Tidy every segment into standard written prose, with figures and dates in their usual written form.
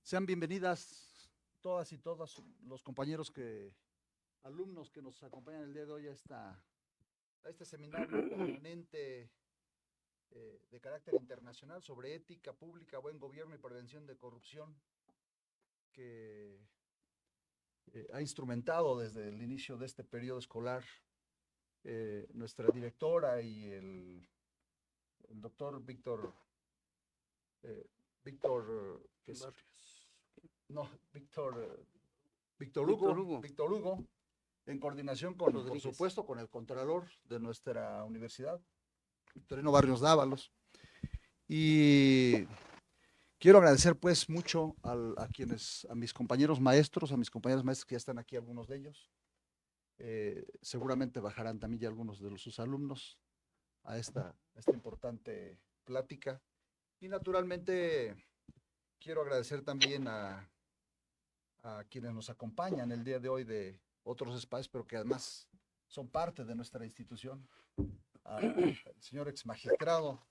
Sean bienvenidas todas y todos los compañeros alumnos que nos acompañan el día de hoy a este seminario permanente de carácter internacional sobre ética pública, buen gobierno y prevención de corrupción que ha instrumentado desde el inicio de este periodo escolar nuestra directora y el doctor Víctor ¿qué es? No, Víctor Hugo, en coordinación por supuesto, con el contralor de nuestra universidad, Victorino Barrios Dávalos. Y quiero agradecer pues mucho a mis compañeros maestros, a mis compañeros maestros que ya están aquí, algunos de ellos. Seguramente bajarán también ya algunos de sus alumnos a esta importante plática. Y naturalmente quiero agradecer también a quienes nos acompañan el día de hoy de otros espacios, pero que además son parte de nuestra institución, al señor ex magistrado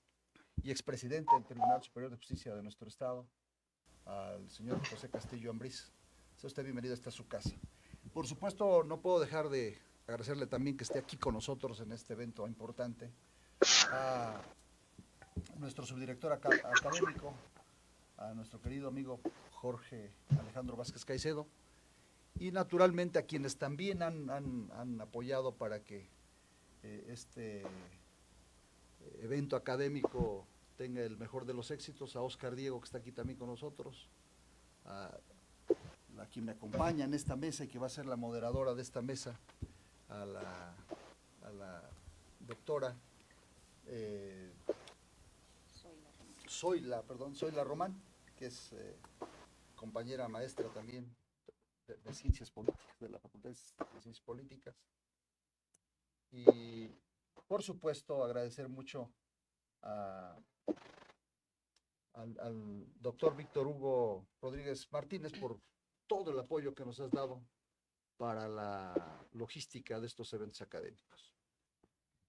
y expresidente del Tribunal Superior de Justicia de nuestro estado, al señor José Castillo Ambriz. Sea usted bienvenido, esta es su casa. Por supuesto, no puedo dejar de agradecerle también que esté aquí con nosotros en este evento importante, a nuestro subdirector académico, a nuestro querido amigo Jorge Alejandro Vázquez Caicedo, y naturalmente a quienes también han apoyado para que este evento académico tenga el mejor de los éxitos, a Óscar Diego, que está aquí también con nosotros, a quien me acompaña en esta mesa y que va a ser la moderadora de esta mesa, a la doctora Zoila Román, que es compañera maestra también de Ciencias Políticas, de la Facultad de Ciencias Políticas. Y por supuesto agradecer mucho al doctor Víctor Hugo Rodríguez Martínez por todo el apoyo que nos has dado para la logística de estos eventos académicos.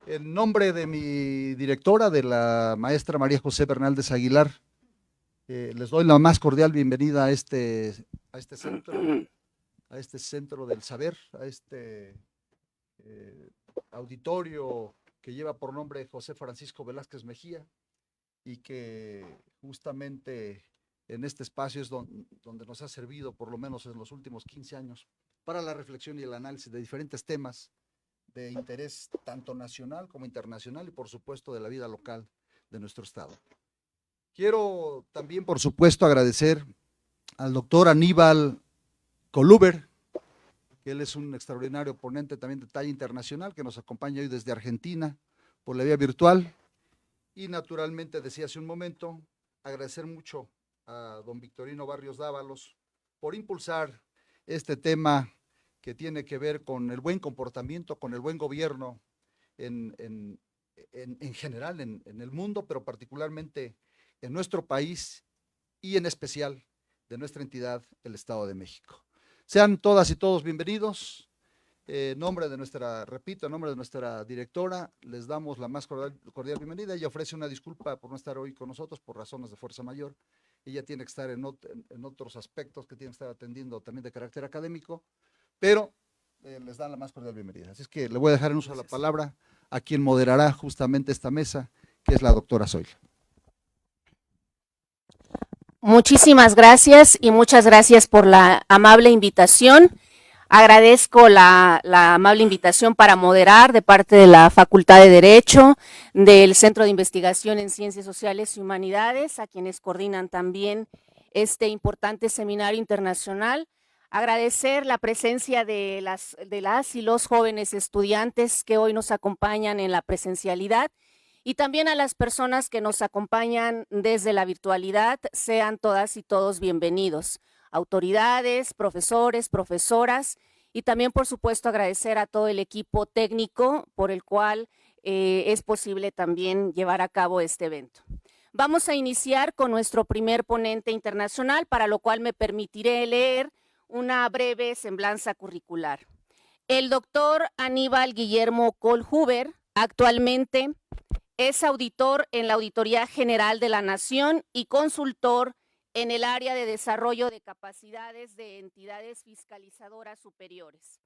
En nombre de mi directora, de la maestra María José Bernaldez Aguilar, les doy la más cordial bienvenida a este centro del saber, a este auditorio que lleva por nombre José Francisco Velázquez Mejía, y que justamente en este espacio es donde nos ha servido, por lo menos en los últimos 15 años, para la reflexión y el análisis de diferentes temas de interés tanto nacional como internacional y por supuesto de la vida local de nuestro estado. Quiero también, por supuesto, agradecer al doctor Aníbal Coluber, que él es un extraordinario ponente también de talla internacional, que nos acompaña hoy desde Argentina por la vía virtual. Y naturalmente, decía hace un momento, agradecer mucho a don Victorino Barrios Dávalos por impulsar este tema que tiene que ver con el buen comportamiento, con el buen gobierno en general en el mundo, pero particularmente en nuestro país y en especial de nuestra entidad, el Estado de México. Sean todas y todos bienvenidos. En nombre de en nombre de nuestra directora, les damos la más cordial bienvenida. Ella ofrece una disculpa por no estar hoy con nosotros por razones de fuerza mayor. Ella tiene que estar en otros aspectos que tiene que estar atendiendo también de carácter académico, pero les dan la más cordial bienvenida. Así es que le voy a dejar en uso la palabra a quien moderará justamente esta mesa, que es la doctora Zoila. Muchísimas gracias y muchas gracias por la amable invitación. Agradezco la amable invitación para moderar de parte de la Facultad de Derecho, del Centro de Investigación en Ciencias Sociales y Humanidades, a quienes coordinan también este importante seminario internacional. Agradecer la presencia de las y los jóvenes estudiantes que hoy nos acompañan en la presencialidad y también a las personas que nos acompañan desde la virtualidad. Sean todas y todos bienvenidos. Autoridades, profesores, profesoras, y también, por supuesto, agradecer a todo el equipo técnico por el cual es posible también llevar a cabo este evento. Vamos a iniciar con nuestro primer ponente internacional, para lo cual me permitiré leer una breve semblanza curricular. El doctor Aníbal Guillermo Coluber actualmente es auditor en la Auditoría General de la Nación y consultor en el área de desarrollo de capacidades de entidades fiscalizadoras superiores.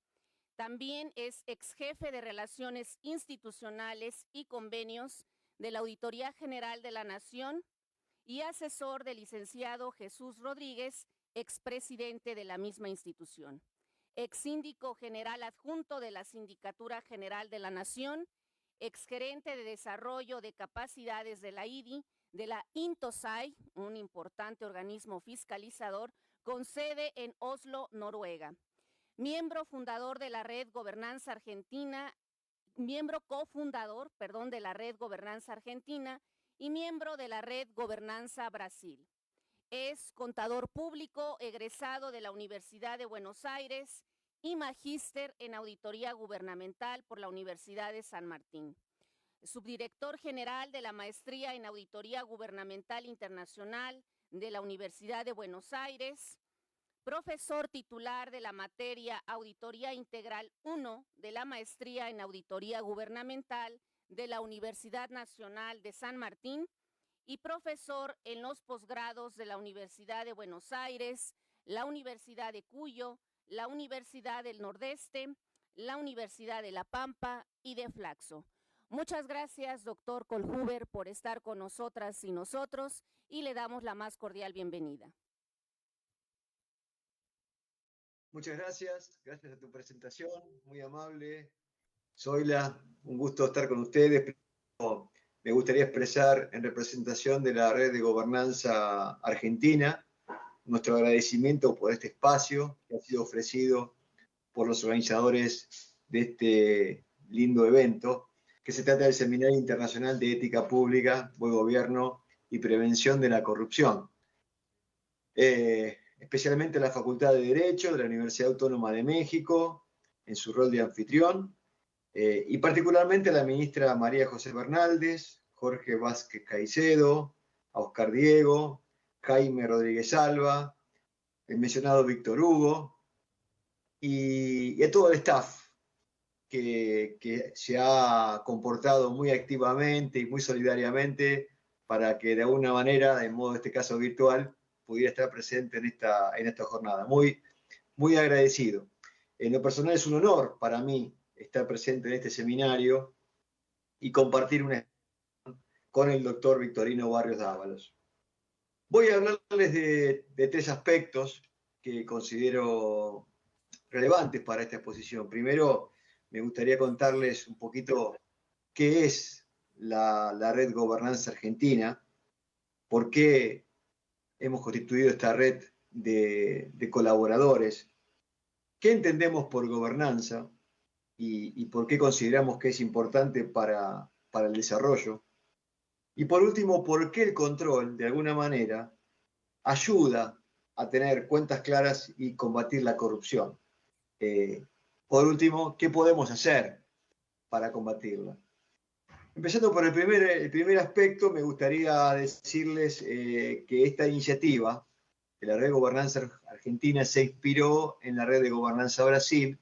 También es exjefe de Relaciones Institucionales y Convenios de la Auditoría General de la Nación y asesor del licenciado Jesús Rodríguez, expresidente de la misma institución. Ex-síndico general adjunto de la Sindicatura General de la Nación, exgerente de Desarrollo de Capacidades de la IDI, de la INTOSAI, un importante organismo fiscalizador con sede en Oslo, Noruega. Miembro fundador de la Red Gobernanza Argentina, miembro cofundador, de la Red Gobernanza Argentina y miembro de la Red Gobernanza Brasil. Es contador público egresado de la Universidad de Buenos Aires y magíster en Auditoría Gubernamental por la Universidad de San Martín. Subdirector general de la Maestría en Auditoría Gubernamental Internacional de la Universidad de Buenos Aires, profesor titular de la materia Auditoría Integral 1 de la Maestría en Auditoría Gubernamental de la Universidad Nacional de San Martín y profesor en los posgrados de la Universidad de Buenos Aires, la Universidad de Cuyo, la Universidad del Nordeste, la Universidad de La Pampa y de Flaxo. Muchas gracias, doctor Kohlhuber, por estar con nosotras y nosotros, y le damos la más cordial bienvenida. Muchas gracias a tu presentación, muy amable. Zoila, un gusto estar con ustedes. Me gustaría expresar en representación de la Red de Gobernanza Argentina nuestro agradecimiento por este espacio que ha sido ofrecido por los organizadores de este lindo evento, que se trata del Seminario Internacional de Ética Pública, Buen Gobierno y Prevención de la Corrupción. Especialmente la Facultad de Derecho de la Universidad Autónoma de México, en su rol de anfitrión, y particularmente a la ministra María José Bernaldez, Jorge Vázquez Caicedo, a Oscar Diego, Jaime Rodríguez Alba, el mencionado Víctor Hugo, y a todo el staff que se ha comportado muy activamente y muy solidariamente para que de alguna manera, de modo este caso virtual, pudiera estar presente en esta jornada. Muy agradecido. En lo personal es un honor para mí estar presente en este seminario y compartir una con el doctor Victorino Barrios Dávalos. Voy a hablarles de tres aspectos que considero relevantes para esta exposición. Primero, me gustaría contarles un poquito qué es la Red Gobernanza Argentina, por qué hemos constituido esta red de colaboradores, qué entendemos por gobernanza y por qué consideramos que es importante para el desarrollo. Y por último, por qué el control, de alguna manera, ayuda a tener cuentas claras y combatir la corrupción. Por último, ¿qué podemos hacer para combatirla? Empezando por el primer aspecto, me gustaría decirles que esta iniciativa de la Red de Gobernanza Argentina se inspiró en la Red de Gobernanza Brasil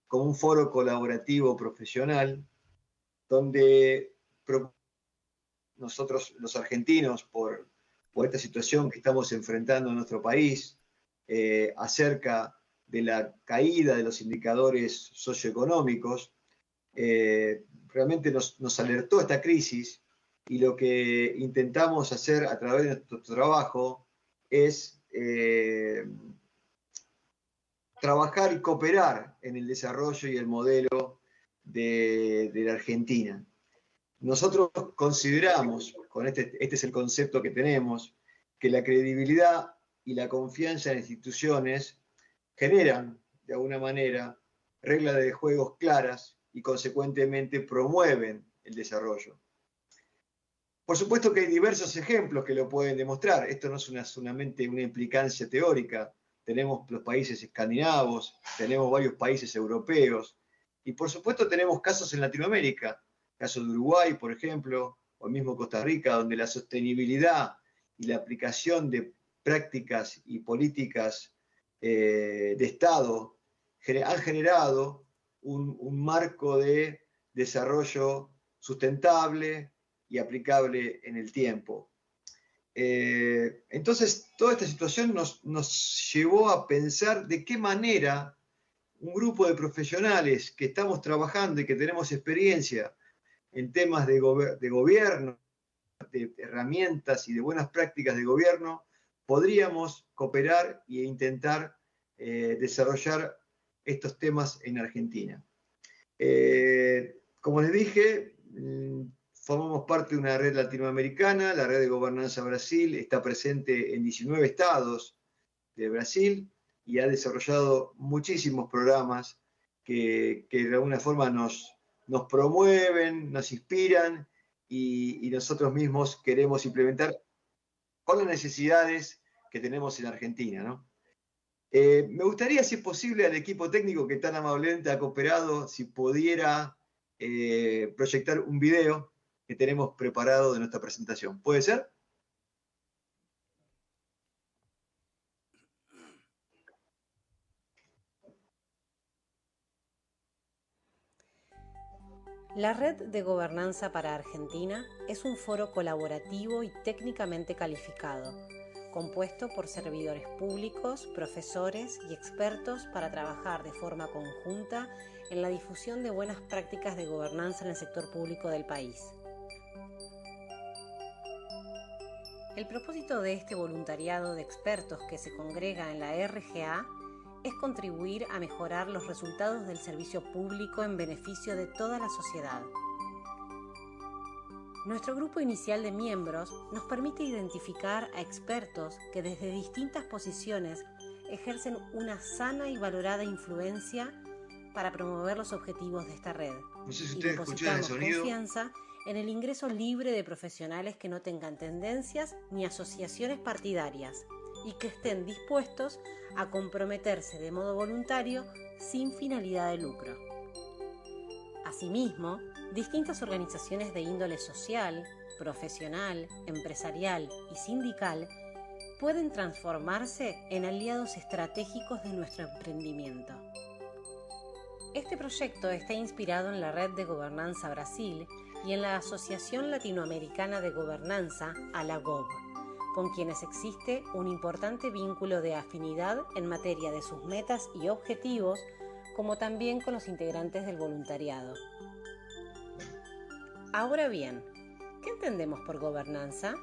como un foro colaborativo profesional donde nosotros los argentinos, por esta situación que estamos enfrentando en nuestro país, acerca de la caída de los indicadores socioeconómicos, realmente nos alertó esta crisis y lo que intentamos hacer a través de nuestro trabajo es trabajar y cooperar en el desarrollo y el modelo de la Argentina. Nosotros consideramos, este es el concepto que tenemos, que la credibilidad y la confianza en instituciones generan, de alguna manera, reglas de juegos claras y consecuentemente promueven el desarrollo. Por supuesto que hay diversos ejemplos que lo pueden demostrar. Esto no es solamente una implicancia teórica. Tenemos los países escandinavos, tenemos varios países europeos y por supuesto tenemos casos en Latinoamérica, caso de Uruguay, por ejemplo, o el mismo Costa Rica, donde la sostenibilidad y la aplicación de prácticas y políticas de Estado han generado un marco de desarrollo sustentable y aplicable en el tiempo. Entonces, toda esta situación nos llevó a pensar de qué manera un grupo de profesionales que estamos trabajando y que tenemos experiencia en temas de gobierno, de herramientas y de buenas prácticas de gobierno, podríamos cooperar e intentar desarrollar estos temas en Argentina. Como les dije, formamos parte de una red latinoamericana, la Red de Gobernanza Brasil, está presente en 19 estados de Brasil y ha desarrollado muchísimos programas que de alguna forma nos promueven, nos inspiran y nosotros mismos queremos implementar con las necesidades que tenemos en Argentina, ¿no? Me gustaría, si es posible, al equipo técnico que tan amablemente ha cooperado, si pudiera proyectar un video que tenemos preparado de nuestra presentación. ¿Puede ser? La Red de Gobernanza para Argentina es un foro colaborativo y técnicamente calificado, compuesto por servidores públicos, profesores y expertos para trabajar de forma conjunta en la difusión de buenas prácticas de gobernanza en el sector público del país. El propósito de este voluntariado de expertos que se congrega en la RGA es contribuir a mejorar los resultados del servicio público en beneficio de toda la sociedad. Nuestro grupo inicial de miembros nos permite identificar a expertos que desde distintas posiciones ejercen una sana y valorada influencia para promover los objetivos de esta red. No sé si Y ustedes escuchan el depositamos sonido. confianza en el ingreso libre de profesionales que no tengan tendencias ni asociaciones partidarias y que estén dispuestos a comprometerse de modo voluntario sin finalidad de lucro. Asimismo, distintas organizaciones de índole social, profesional, empresarial y sindical pueden transformarse en aliados estratégicos de nuestro emprendimiento. Este proyecto está inspirado en la Red de Gobernanza Brasil y en la Asociación Latinoamericana de Gobernanza, ALAGOB, con quienes existe un importante vínculo de afinidad en materia de sus metas y objetivos, como también con los integrantes del voluntariado. Ahora bien, ¿qué entendemos por gobernanza?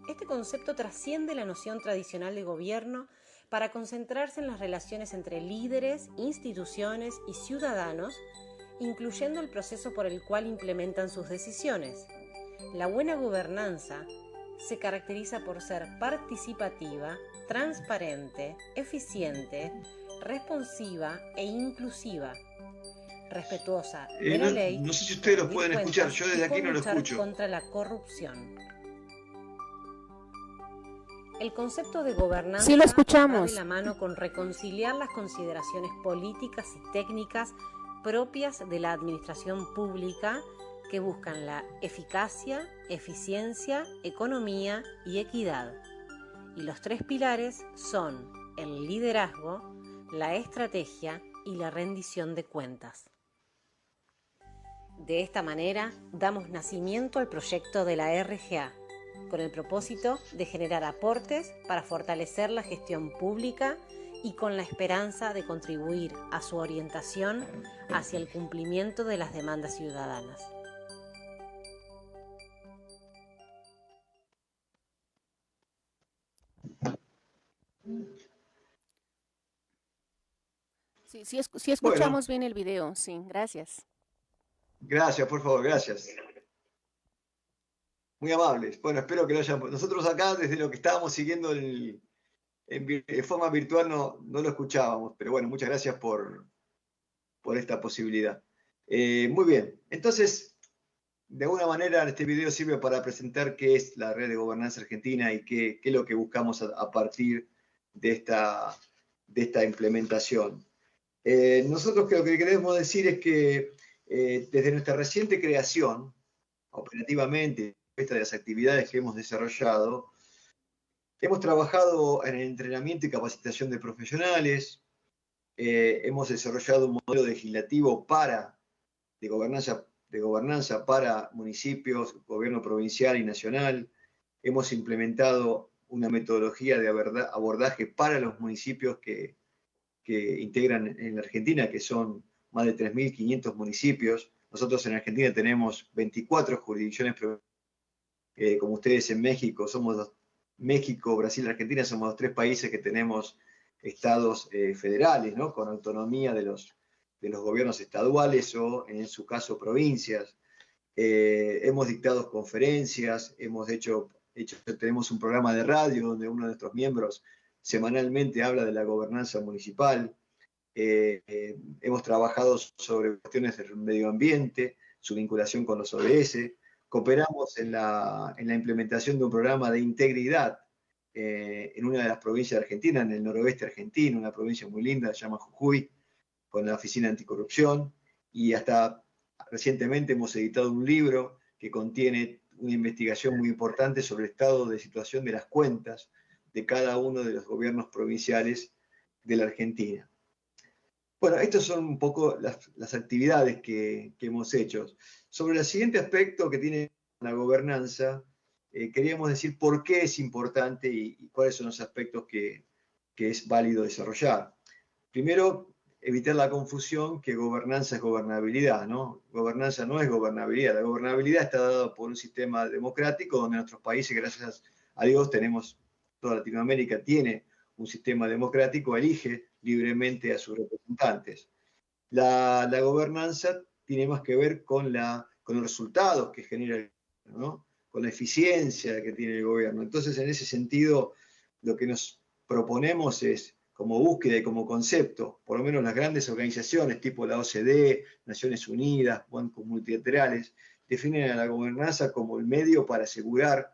Este concepto trasciende la noción tradicional de gobierno para concentrarse en las relaciones entre líderes, instituciones y ciudadanos, incluyendo el proceso por el cual implementan sus decisiones. La buena gobernanza se caracteriza por ser participativa, transparente, eficiente, responsiva e inclusiva, respetuosa de la ley. No sé si ustedes los pueden escuchar, yo desde aquí no lo escucho. Contra la corrupción. El concepto de gobernanza Sí lo escuchamos. va de la mano con reconciliar las consideraciones políticas y técnicas propias de la administración pública que buscan la eficacia, eficiencia, economía y equidad. Y los tres pilares son el liderazgo, la estrategia y la rendición de cuentas. De esta manera, damos nacimiento al proyecto de la RGA, con el propósito de generar aportes para fortalecer la gestión pública y con la esperanza de contribuir a su orientación hacia el cumplimiento de las demandas ciudadanas. Sí escuchamos bien el video, sí, gracias. Gracias, por favor, gracias. Muy amables. Bueno, espero que lo hayan... Nosotros acá, desde lo que estábamos siguiendo en forma virtual, no lo escuchábamos, pero bueno, muchas gracias por esta posibilidad. Muy bien, entonces, de alguna manera este video sirve para presentar qué es la Red de Gobernanza Argentina y qué es lo que buscamos a partir de esta implementación. Nosotros lo que queremos decir es que desde nuestra reciente creación, operativamente, de las actividades que hemos desarrollado, hemos trabajado en el entrenamiento y capacitación de profesionales, hemos desarrollado un modelo legislativo de gobernanza para municipios, gobierno provincial y nacional, hemos implementado una metodología de abordaje para los municipios que integran en la Argentina, que son más de 3.500 municipios. Nosotros en Argentina tenemos 24 jurisdicciones, como ustedes en México, México, Brasil y Argentina somos los 3 países que tenemos estados federales, ¿no? Con autonomía de los gobiernos estaduales o, en su caso, provincias. Hemos dictado conferencias, tenemos un programa de radio donde uno de nuestros miembros semanalmente habla de la gobernanza municipal. Hemos trabajado sobre cuestiones del medio ambiente, su vinculación con los ODS. Cooperamos en la implementación de un programa de integridad en una de las provincias de Argentina, en el noroeste argentino, una provincia muy linda, se llama Jujuy, con la Oficina Anticorrupción, y hasta recientemente hemos editado un libro que contiene una investigación muy importante sobre el estado de situación de las cuentas de cada uno de los gobiernos provinciales de la Argentina. Bueno, estas son un poco las actividades que hemos hecho. Sobre el siguiente aspecto que tiene la gobernanza, queríamos decir por qué es importante y cuáles son los aspectos que es válido desarrollar. Primero, evitar la confusión que gobernanza es gobernabilidad, ¿no? Gobernanza no es gobernabilidad. La gobernabilidad está dada por un sistema democrático donde nuestros países, gracias a Dios, toda Latinoamérica tiene un sistema democrático, elige libremente a sus representantes. La gobernanza tiene más que ver con los resultados que genera el gobierno, ¿no? Con la eficiencia que tiene el gobierno. Entonces, en ese sentido, lo que nos proponemos es, como búsqueda y como concepto, por lo menos las grandes organizaciones tipo la OCDE, Naciones Unidas, bancos multilaterales, definen a la gobernanza como el medio para asegurar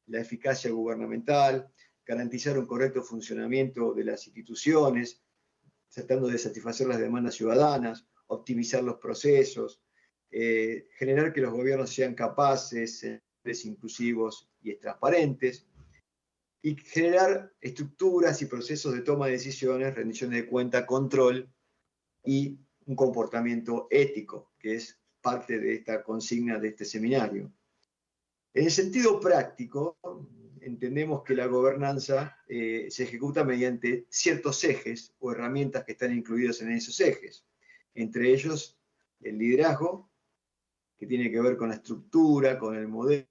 la eficacia gubernamental, garantizar un correcto funcionamiento de las instituciones, tratando de satisfacer las demandas ciudadanas, optimizar los procesos, generar que los gobiernos sean capaces, inclusivos y transparentes, y generar estructuras y procesos de toma de decisiones, rendición de cuenta, control y un comportamiento ético, que es parte de esta consigna de este seminario. En el sentido práctico, entendemos que la gobernanza se ejecuta mediante ciertos ejes o herramientas que están incluidos en esos ejes. Entre ellos, el liderazgo, que tiene que ver con la estructura, con el modelo,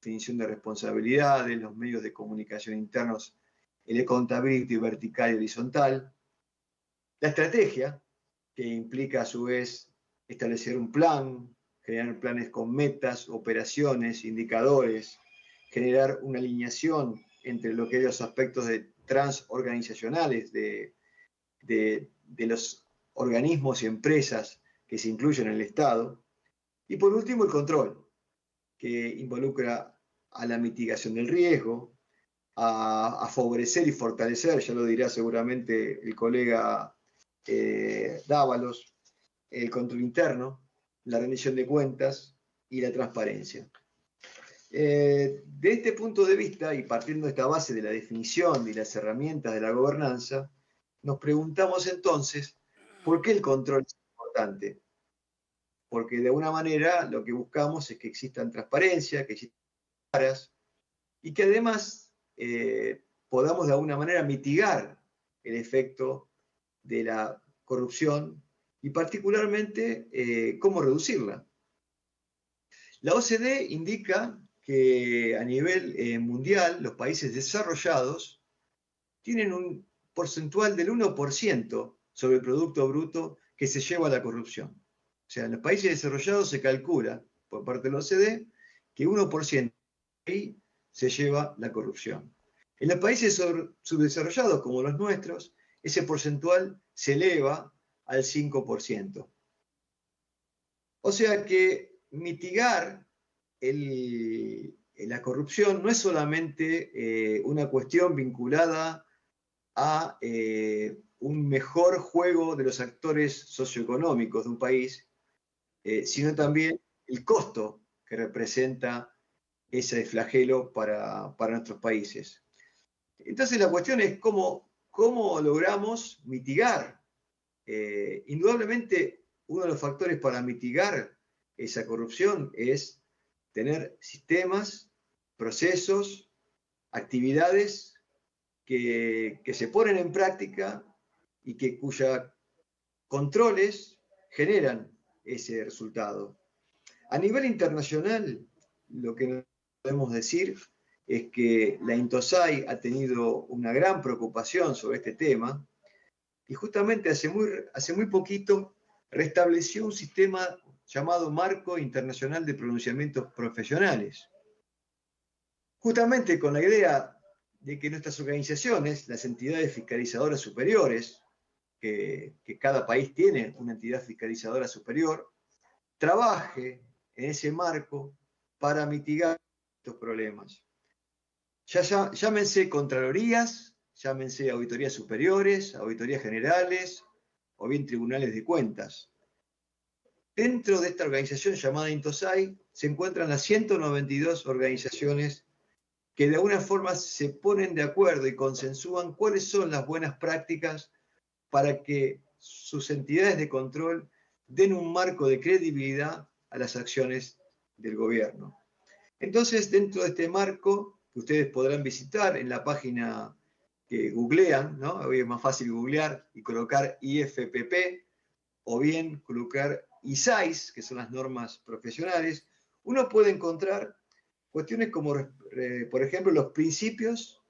definición de responsabilidades, los medios de comunicación internos, el accountability vertical y horizontal. La estrategia, que implica a su vez establecer un plan, generar planes con metas, operaciones, indicadores, generar una alineación entre lo que es los aspectos transorganizacionales de los organismos y empresas que se incluyen en el Estado. Y por último, el control, que involucra a la mitigación del riesgo, a favorecer y fortalecer, ya lo dirá seguramente el colega Dávalos, el control interno, la rendición de cuentas y la transparencia. De este punto de vista, y partiendo de esta base de la definición y las herramientas de la gobernanza, nos preguntamos entonces, ¿por qué el control es importante? Porque de alguna manera lo que buscamos es que existan transparencia, que existan caras, y que además podamos de alguna manera mitigar el efecto de la corrupción y particularmente cómo reducirla. La OCDE indica que a nivel mundial los países desarrollados tienen un porcentual del 1% sobre el Producto Bruto que se lleva a la corrupción. O sea, en los países desarrollados se calcula por parte de la OCDE que 1% ahí se lleva la corrupción. En los países subdesarrollados como los nuestros, ese porcentual se eleva al 5%. O sea que mitigar la corrupción no es solamente una cuestión vinculada a un mejor juego de los actores socioeconómicos de un país, sino también el costo que representa ese flagelo para nuestros países. Entonces la cuestión es cómo logramos mitigar. Indudablemente, uno de los factores para mitigar esa corrupción es tener sistemas, procesos actividades que se ponen en práctica y cuyos controles generan ese resultado. A nivel internacional, lo que podemos decir es que la INTOSAI ha tenido una gran preocupación sobre este tema y justamente hace muy poquito restableció un sistema llamado Marco Internacional de Pronunciamientos Profesionales, justamente con la idea de que nuestras organizaciones, las entidades fiscalizadoras superiores, que cada país tiene una entidad fiscalizadora superior, trabaje en ese marco para mitigar estos problemas. Llámense contralorías, llámense auditorías superiores, auditorías generales o bien tribunales de cuentas. Dentro de esta organización llamada INTOSAI se encuentran las 192 organizaciones que de alguna forma se ponen de acuerdo y consensúan cuáles son las buenas prácticas para que sus entidades de control den un marco de credibilidad a las acciones del gobierno. Entonces, dentro de este marco, que ustedes podrán visitar en la página que googlean, ¿no? Hoy es más fácil googlear y colocar IFPP, o bien colocar ISAIS, que son las normas profesionales, uno puede encontrar cuestiones como, por ejemplo, los principios,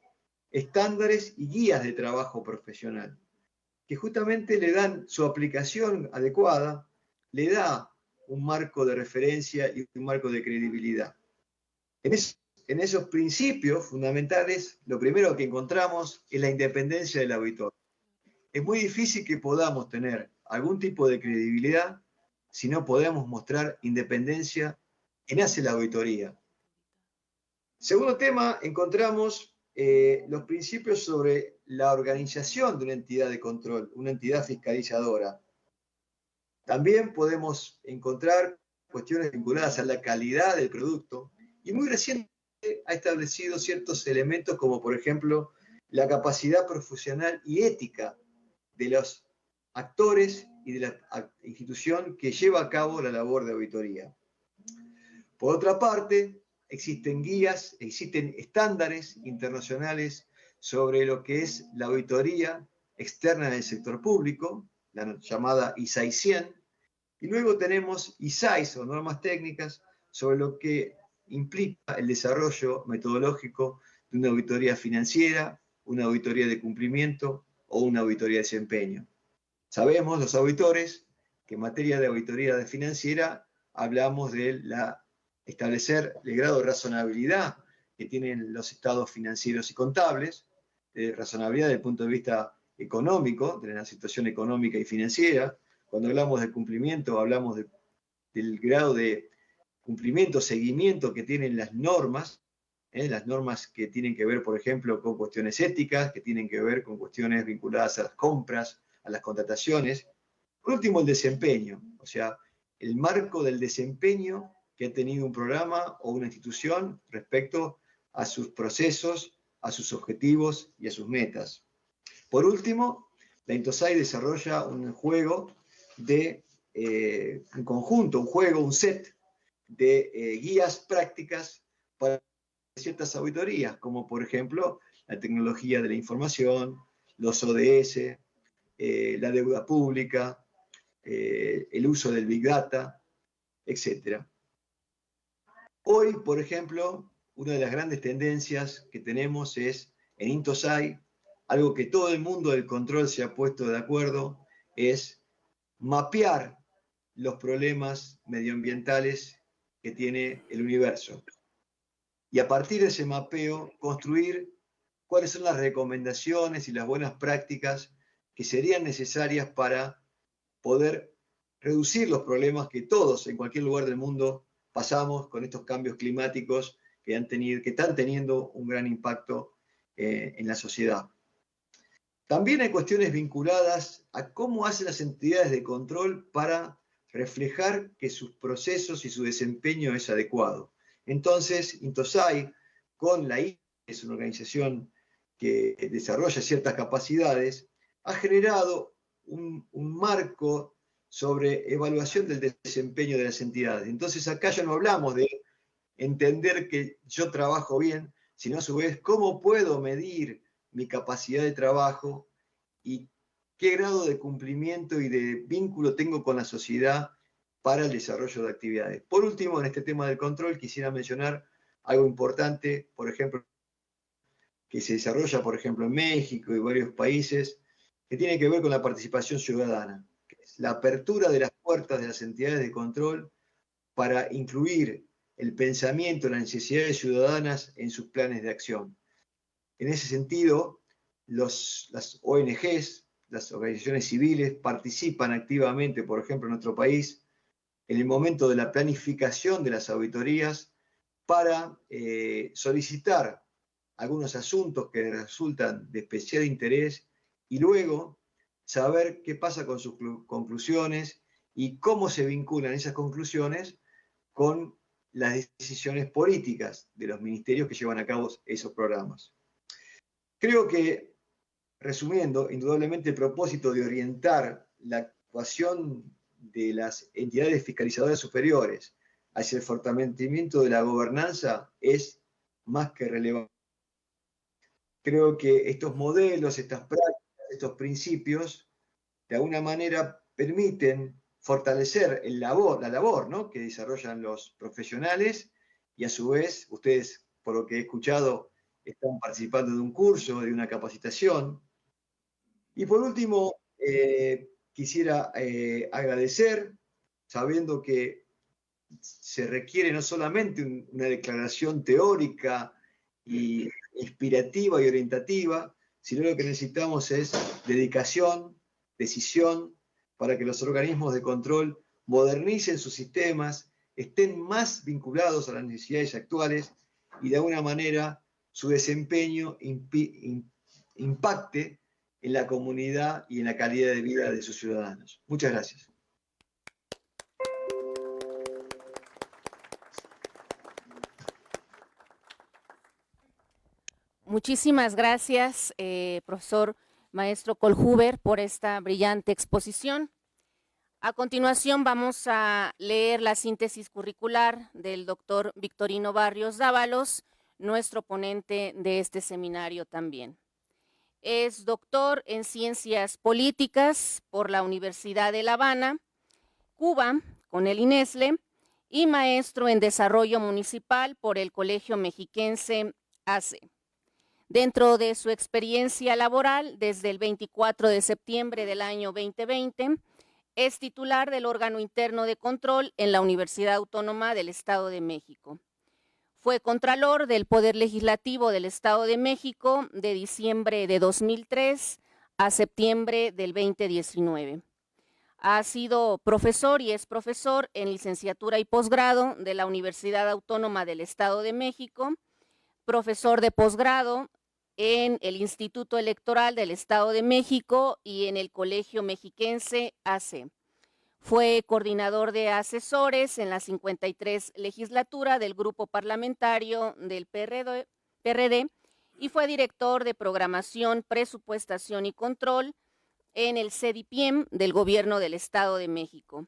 estándares y guías de trabajo profesional, que justamente le dan su aplicación adecuada, le da un marco de referencia y un marco de credibilidad. En esos principios fundamentales, lo primero que encontramos es la independencia del auditor. Es muy difícil que podamos tener algún tipo de credibilidad si no podemos mostrar independencia en hace la auditoría. Segundo tema, encontramos los principios sobre la organización de una entidad de control, una entidad fiscalizadora. También podemos encontrar cuestiones vinculadas a la calidad del producto y muy recientemente ha establecido ciertos elementos como por ejemplo la capacidad profesional y ética de los actores y de la institución que lleva a cabo la labor de auditoría. Por otra parte, existen guías, existen estándares internacionales sobre lo que es la auditoría externa del sector público, la llamada ISAI 100, y luego tenemos ISAIs o normas técnicas sobre lo que implica el desarrollo metodológico de una auditoría financiera, una auditoría de cumplimiento o una auditoría de desempeño. Sabemos, los auditores, que en materia de auditoría financiera hablamos de establecer el grado de razonabilidad que tienen los estados financieros y contables, de razonabilidad desde el punto de vista económico, de la situación económica y financiera. Cuando hablamos de cumplimiento, hablamos del grado de cumplimiento, seguimiento que tienen las normas que tienen que ver, por ejemplo, con cuestiones éticas, que tienen que ver con cuestiones vinculadas a las compras, a las contrataciones. Por último, el desempeño, o sea, el marco del desempeño que ha tenido un programa o una institución respecto a sus procesos, a sus objetivos y a sus metas. Por último, la INTOSAI desarrolla un juego un conjunto, un set de guías prácticas para ciertas auditorías, como por ejemplo la tecnología de la información, los ODS, la deuda pública, el uso del Big Data, etc. Hoy, por ejemplo, una de las grandes tendencias que tenemos es en INTOSAI, algo que todo el mundo del control se ha puesto de acuerdo, es mapear los problemas medioambientales que tiene el universo. Y a partir de ese mapeo, construir cuáles son las recomendaciones y las buenas prácticas que serían necesarias para poder reducir los problemas que todos en cualquier lugar del mundo pasamos con estos cambios climáticos que están teniendo un gran impacto en la sociedad. También hay cuestiones vinculadas a cómo hacen las entidades de control para reflejar que sus procesos y su desempeño es adecuado. Entonces, INTOSAI, con la INE, que es una organización que desarrolla ciertas capacidades, ha generado un marco sobre evaluación del desempeño de las entidades. Entonces, acá ya no hablamos de entender que yo trabajo bien, sino a su vez cómo puedo medir mi capacidad de trabajo y qué grado de cumplimiento y de vínculo tengo con la sociedad para el desarrollo de actividades. Por último, en este tema del control, quisiera mencionar algo importante, por ejemplo, que se desarrolla, por ejemplo, en México y varios países, que tiene que ver con la participación ciudadana, que es la apertura de las puertas de las entidades de control para incluir el pensamiento, las necesidades ciudadanas en sus planes de acción. En ese sentido, las ONGs, las organizaciones civiles, participan activamente, por ejemplo, en nuestro país, en el momento de la planificación de las auditorías para solicitar algunos asuntos que resultan de especial interés y luego saber qué pasa con sus conclusiones y cómo se vinculan esas conclusiones con las decisiones políticas de los ministerios que llevan a cabo esos programas. Creo que, resumiendo, indudablemente el propósito de orientar la actuación de las entidades fiscalizadoras superiores hacia el fortalecimiento de la gobernanza es más que relevante. Creo que estos modelos, estas prácticas, estos principios, de alguna manera permiten fortalecer la labor, ¿no?, que desarrollan los profesionales y a su vez, ustedes, por lo que he escuchado, están participando de un curso, de una capacitación. Y por último, quisiera agradecer, sabiendo que se requiere no solamente una declaración teórica y inspirativa y orientativa, sino lo que necesitamos es dedicación, decisión, para que los organismos de control modernicen sus sistemas, estén más vinculados a las necesidades actuales y de alguna manera su desempeño impacte en la comunidad y en la calidad de vida de sus ciudadanos. Muchas gracias. Muchísimas gracias, profesor maestro Kohlhuber, por esta brillante exposición. A continuación vamos a leer la síntesis curricular del doctor Victorino Barrios Dávalos, nuestro ponente de este seminario también. Es doctor en Ciencias Políticas por la Universidad de La Habana, Cuba, con el INESLE, y maestro en Desarrollo Municipal por el Colegio Mexiquense ACE. Dentro de su experiencia laboral, desde el 24 de septiembre del año 2020, es titular del órgano interno de control en la Universidad Autónoma del Estado de México. Fue contralor del Poder Legislativo del Estado de México de diciembre de 2003 a septiembre del 2019. Ha sido profesor y es profesor en licenciatura y posgrado de la Universidad Autónoma del Estado de México, profesor de posgrado en el Instituto Electoral del Estado de México y en el Colegio Mexiquense AC. Fue coordinador de asesores en la 53 legislatura del Grupo Parlamentario del PRD y fue director de Programación, Presupuestación y Control en el CEDIPIEM del Gobierno del Estado de México.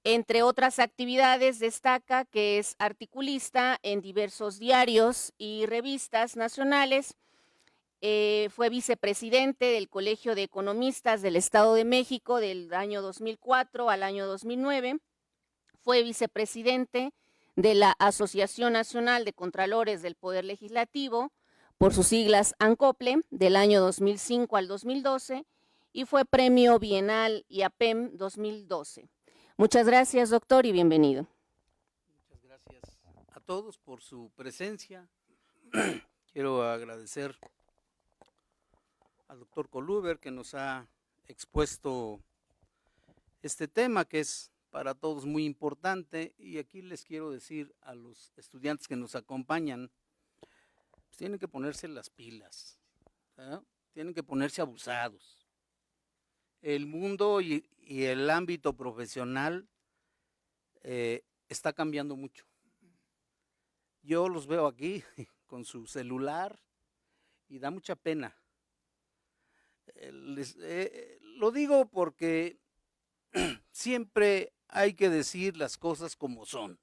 Entre otras actividades destaca que es articulista en diversos diarios y revistas nacionales. Fue vicepresidente del Colegio de Economistas del Estado de México del año 2004 al año 2009. Fue vicepresidente de la Asociación Nacional de Contralores del Poder Legislativo, por sus siglas ANCOPLE, del año 2005 al 2012, y fue premio bienal IAPEM 2012. Muchas gracias, doctor, y bienvenido. Muchas gracias a todos por su presencia. Quiero agradecer al doctor Kohlhuber, que nos ha expuesto este tema que es para todos muy importante, y aquí les quiero decir a los estudiantes que nos acompañan, pues tienen que ponerse las pilas, ¿eh? Tienen que ponerse abusados. El mundo y el ámbito profesional está cambiando mucho. Yo los veo aquí con su celular y da mucha pena. Lo digo porque siempre hay que decir las cosas como son.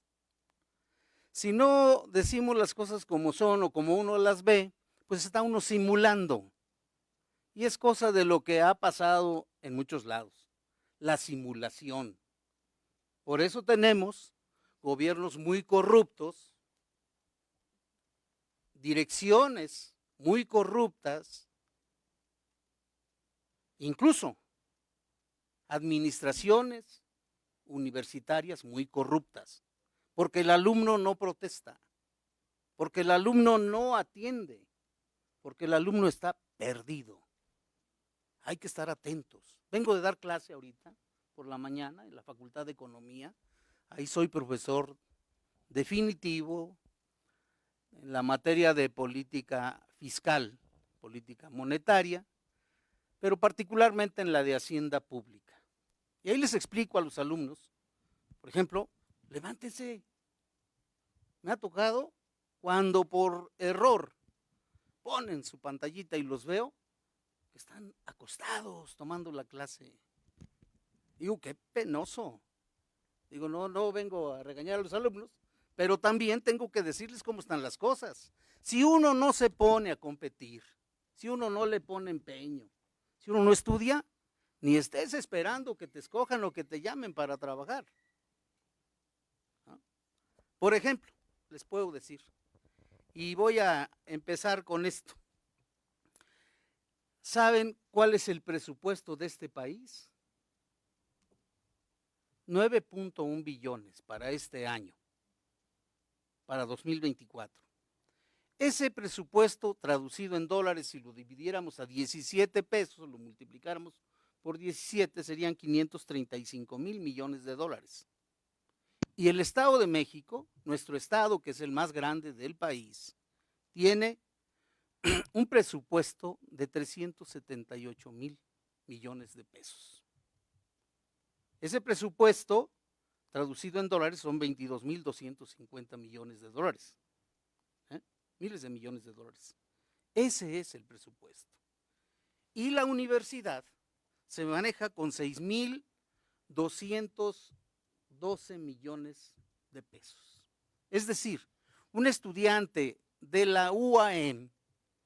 Si no decimos las cosas como son o como uno las ve, pues está uno simulando. Y es cosa de lo que ha pasado en muchos lados, la simulación. Por eso tenemos gobiernos muy corruptos, direcciones muy corruptas, incluso administraciones universitarias muy corruptas, porque el alumno no protesta, porque el alumno no atiende, porque el alumno está perdido. Hay que estar atentos. Vengo de dar clase ahorita por la mañana en la Facultad de Economía. Ahí soy profesor definitivo en la materia de política fiscal, política monetaria, pero particularmente en la de Hacienda Pública. Y ahí les explico a los alumnos, por ejemplo, levántense. Me ha tocado cuando por error ponen su pantallita y los veo que están acostados tomando la clase. Digo, qué penoso. Digo, no vengo a regañar a los alumnos, pero también tengo que decirles cómo están las cosas. Si uno no se pone a competir, si uno no le pone empeño, si uno no estudia, ni estés esperando que te escojan o que te llamen para trabajar. ¿No? Por ejemplo, les puedo decir, y voy a empezar con esto. ¿Saben cuál es el presupuesto de este país? 9.1 billones para este año, para 2024. Ese presupuesto traducido en dólares, si lo dividiéramos a 17 pesos, lo multiplicáramos por 17, serían 535 mil millones de dólares. Y el Estado de México, nuestro estado, que es el más grande del país, tiene un presupuesto de 378 mil millones de pesos. Ese presupuesto, traducido en dólares, son 22.250 millones de dólares. Miles de millones de dólares. Ese es el presupuesto. Y la universidad se maneja con 6.212 millones de pesos. Es decir, un estudiante de la UAM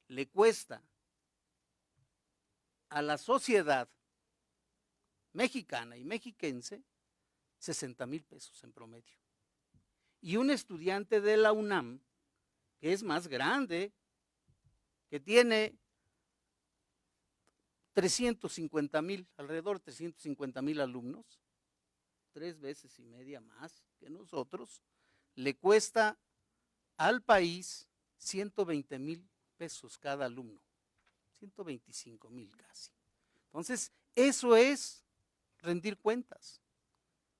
le cuesta a la sociedad mexicana y mexiquense 60,000 pesos en promedio. Y un estudiante de la UNAM, que es más grande, que tiene 350,000, alrededor de 350,000 alumnos, 3 veces y media más que nosotros, le cuesta al país 120,000 pesos cada alumno, 125,000 casi. Entonces, eso es rendir cuentas,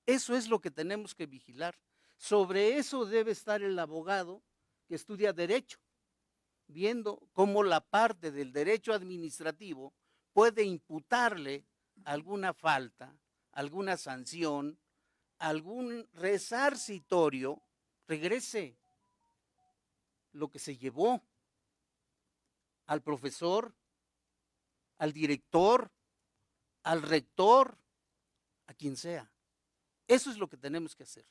eso es lo que tenemos que vigilar. Sobre eso debe estar el abogado que estudia derecho, viendo cómo la parte del derecho administrativo puede imputarle alguna falta, alguna sanción, algún resarcitorio, regrese lo que se llevó al profesor, al director, al rector, a quien sea. Eso es lo que tenemos que hacer.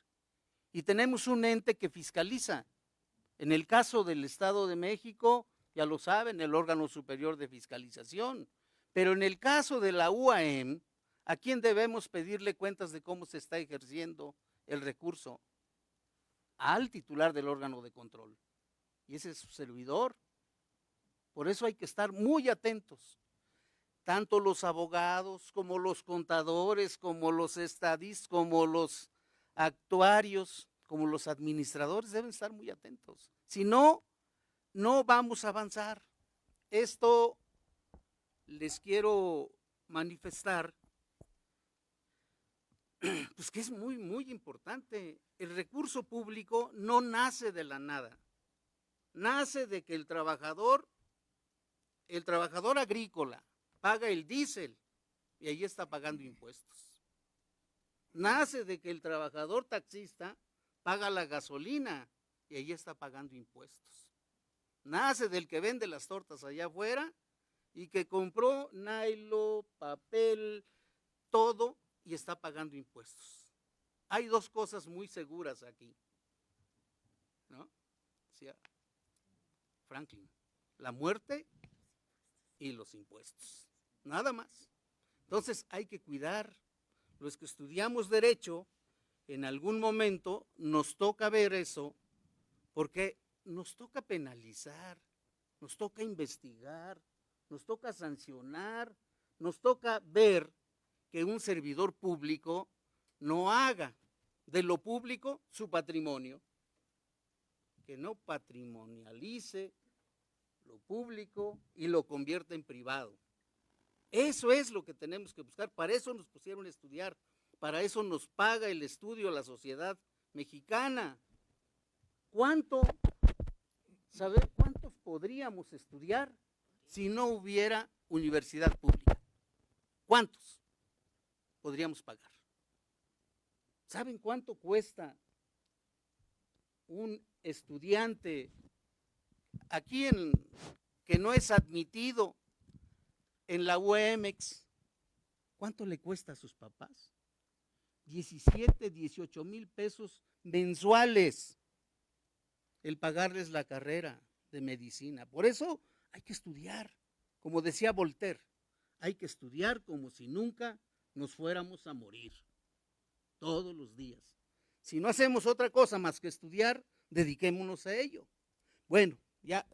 Y tenemos un ente que fiscaliza. En el caso del Estado de México, ya lo saben, el órgano superior de fiscalización. Pero en el caso de la UAM, ¿a quién debemos pedirle cuentas de cómo se está ejerciendo el recurso? Al titular del órgano de control. Y ese es su servidor. Por eso hay que estar muy atentos. Tanto los abogados, como los contadores, como los estadistas, como los actuarios, como los administradores deben estar muy atentos. Si no, no vamos a avanzar. Esto les quiero manifestar, pues que es muy, muy importante. El recurso público no nace de la nada. Nace de que el trabajador agrícola paga el diésel y ahí está pagando impuestos. Nace de que el trabajador taxista paga la gasolina y ahí está pagando impuestos. Nace del que vende las tortas allá afuera y que compró nylon, papel, todo y está pagando impuestos. Hay dos cosas muy seguras aquí. ¿no? Decía Franklin, la muerte y los impuestos, nada más. Entonces hay que cuidar. Los que estudiamos derecho, en algún momento nos toca ver eso, porque nos toca penalizar, nos toca investigar, nos toca sancionar, nos toca ver que un servidor público no haga de lo público su patrimonio, que no patrimonialice lo público y lo convierta en privado. Eso es lo que tenemos que buscar, para eso nos pusieron a estudiar, para eso nos paga el estudio la sociedad mexicana. ¿Saber cuántos podríamos estudiar si no hubiera universidad pública? ¿Cuántos podríamos pagar? ¿Saben cuánto cuesta un estudiante aquí que no es admitido en la UEMX? ¿Cuánto le cuesta a sus papás? 17, 18 mil pesos mensuales el pagarles la carrera de medicina. Por eso hay que estudiar, como decía Voltaire, hay que estudiar como si nunca nos fuéramos a morir, todos los días. Si no hacemos otra cosa más que estudiar, dediquémonos a ello. Bueno, ya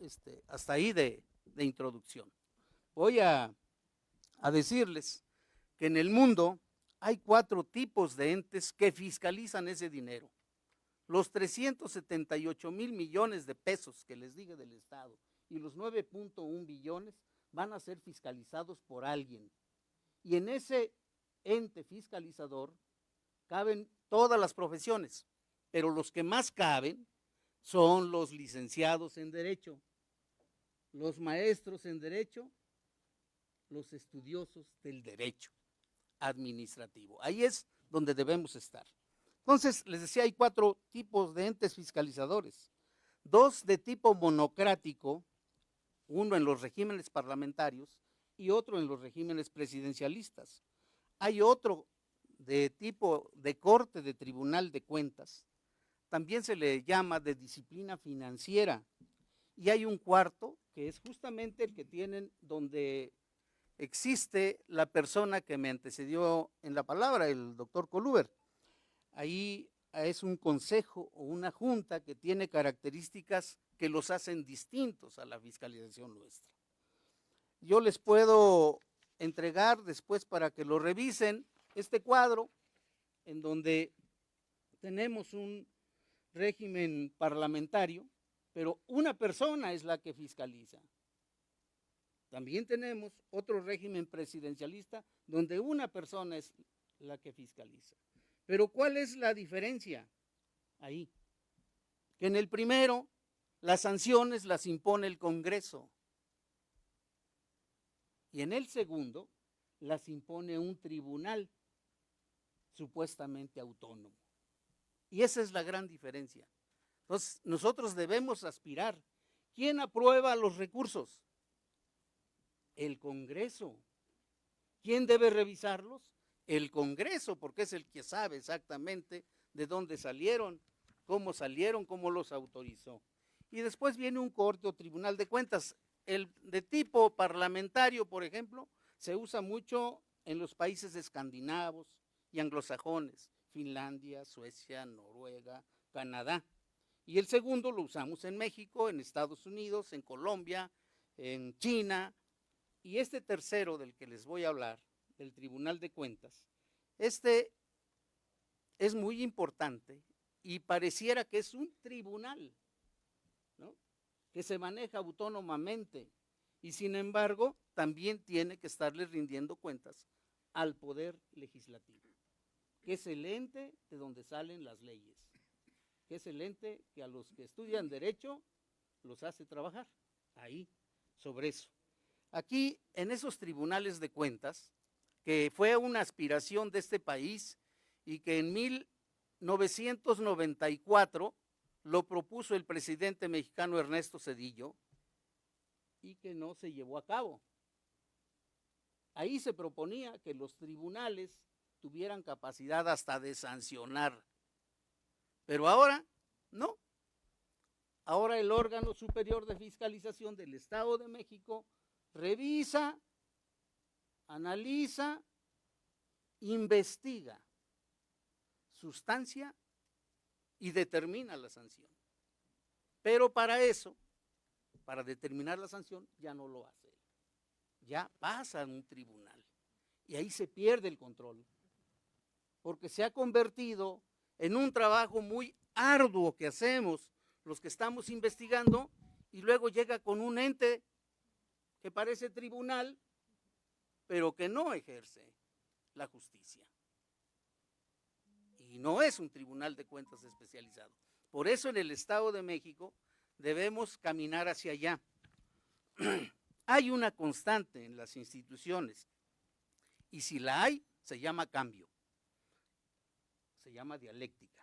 hasta ahí de introducción. Voy a decirles que en el mundo hay 4 tipos de entes que fiscalizan ese dinero. Los 378 mil millones de pesos que les dije del Estado y los 9.1 billones van a ser fiscalizados por alguien. Y en ese ente fiscalizador caben todas las profesiones, pero los que más caben son los licenciados en Derecho, los maestros en Derecho, los estudiosos del Derecho administrativo. Ahí es donde debemos estar. Entonces, les decía, hay 4 tipos de entes fiscalizadores. 2 de tipo monocrático, uno en los regímenes parlamentarios y otro en los regímenes presidencialistas. Hay otro de tipo de corte de tribunal de cuentas, también se le llama de disciplina financiera. Y hay un cuarto, que es justamente el que tienen donde existe la persona que me antecedió en la palabra, el doctor Coluber. Ahí es un consejo o una junta que tiene características que los hacen distintos a la fiscalización nuestra. Yo les puedo entregar después para que lo revisen este cuadro en donde tenemos un régimen parlamentario, pero una persona es la que fiscaliza. También tenemos otro régimen presidencialista donde una persona es la que fiscaliza. Pero ¿cuál es la diferencia ahí? Que en el primero las sanciones las impone el Congreso y en el segundo las impone un tribunal supuestamente autónomo. Y esa es la gran diferencia. Entonces, nosotros debemos aspirar. ¿Quién aprueba los recursos? El Congreso. ¿Quién debe revisarlos? El Congreso, porque es el que sabe exactamente de dónde salieron, cómo los autorizó. Y después viene un corte o tribunal de cuentas. El de tipo parlamentario, por ejemplo, se usa mucho en los países escandinavos y anglosajones, Finlandia, Suecia, Noruega, Canadá. Y el segundo lo usamos en México, en Estados Unidos, en Colombia, en China. Y este tercero del que les voy a hablar, el Tribunal de Cuentas, este es muy importante y pareciera que es un tribunal, ¿no?, que se maneja autónomamente y sin embargo también tiene que estarle rindiendo cuentas al Poder Legislativo, que es el ente de donde salen las leyes, que es el ente que a los que estudian Derecho los hace trabajar ahí, sobre eso. Aquí, en esos tribunales de cuentas, que fue una aspiración de este país y que en 1994 lo propuso el presidente mexicano Ernesto Zedillo y que no se llevó a cabo. Ahí se proponía que los tribunales tuvieran capacidad hasta de sancionar, pero ahora no. ahora el órgano superior de fiscalización del Estado de México revisa, analiza, investiga, sustancia y determina la sanción. Pero para eso, para determinar la sanción, ya no lo hace. Ya pasa a un tribunal y ahí se pierde el control, porque se ha convertido en un trabajo muy arduo que hacemos los que estamos investigando, y luego llega con un ente que parece tribunal, pero que no ejerce la justicia. Y no es un tribunal de cuentas especializado. Por eso en el Estado de México debemos caminar hacia allá. Hay una constante en las instituciones, y si la hay, se llama cambio, se llama dialéctica.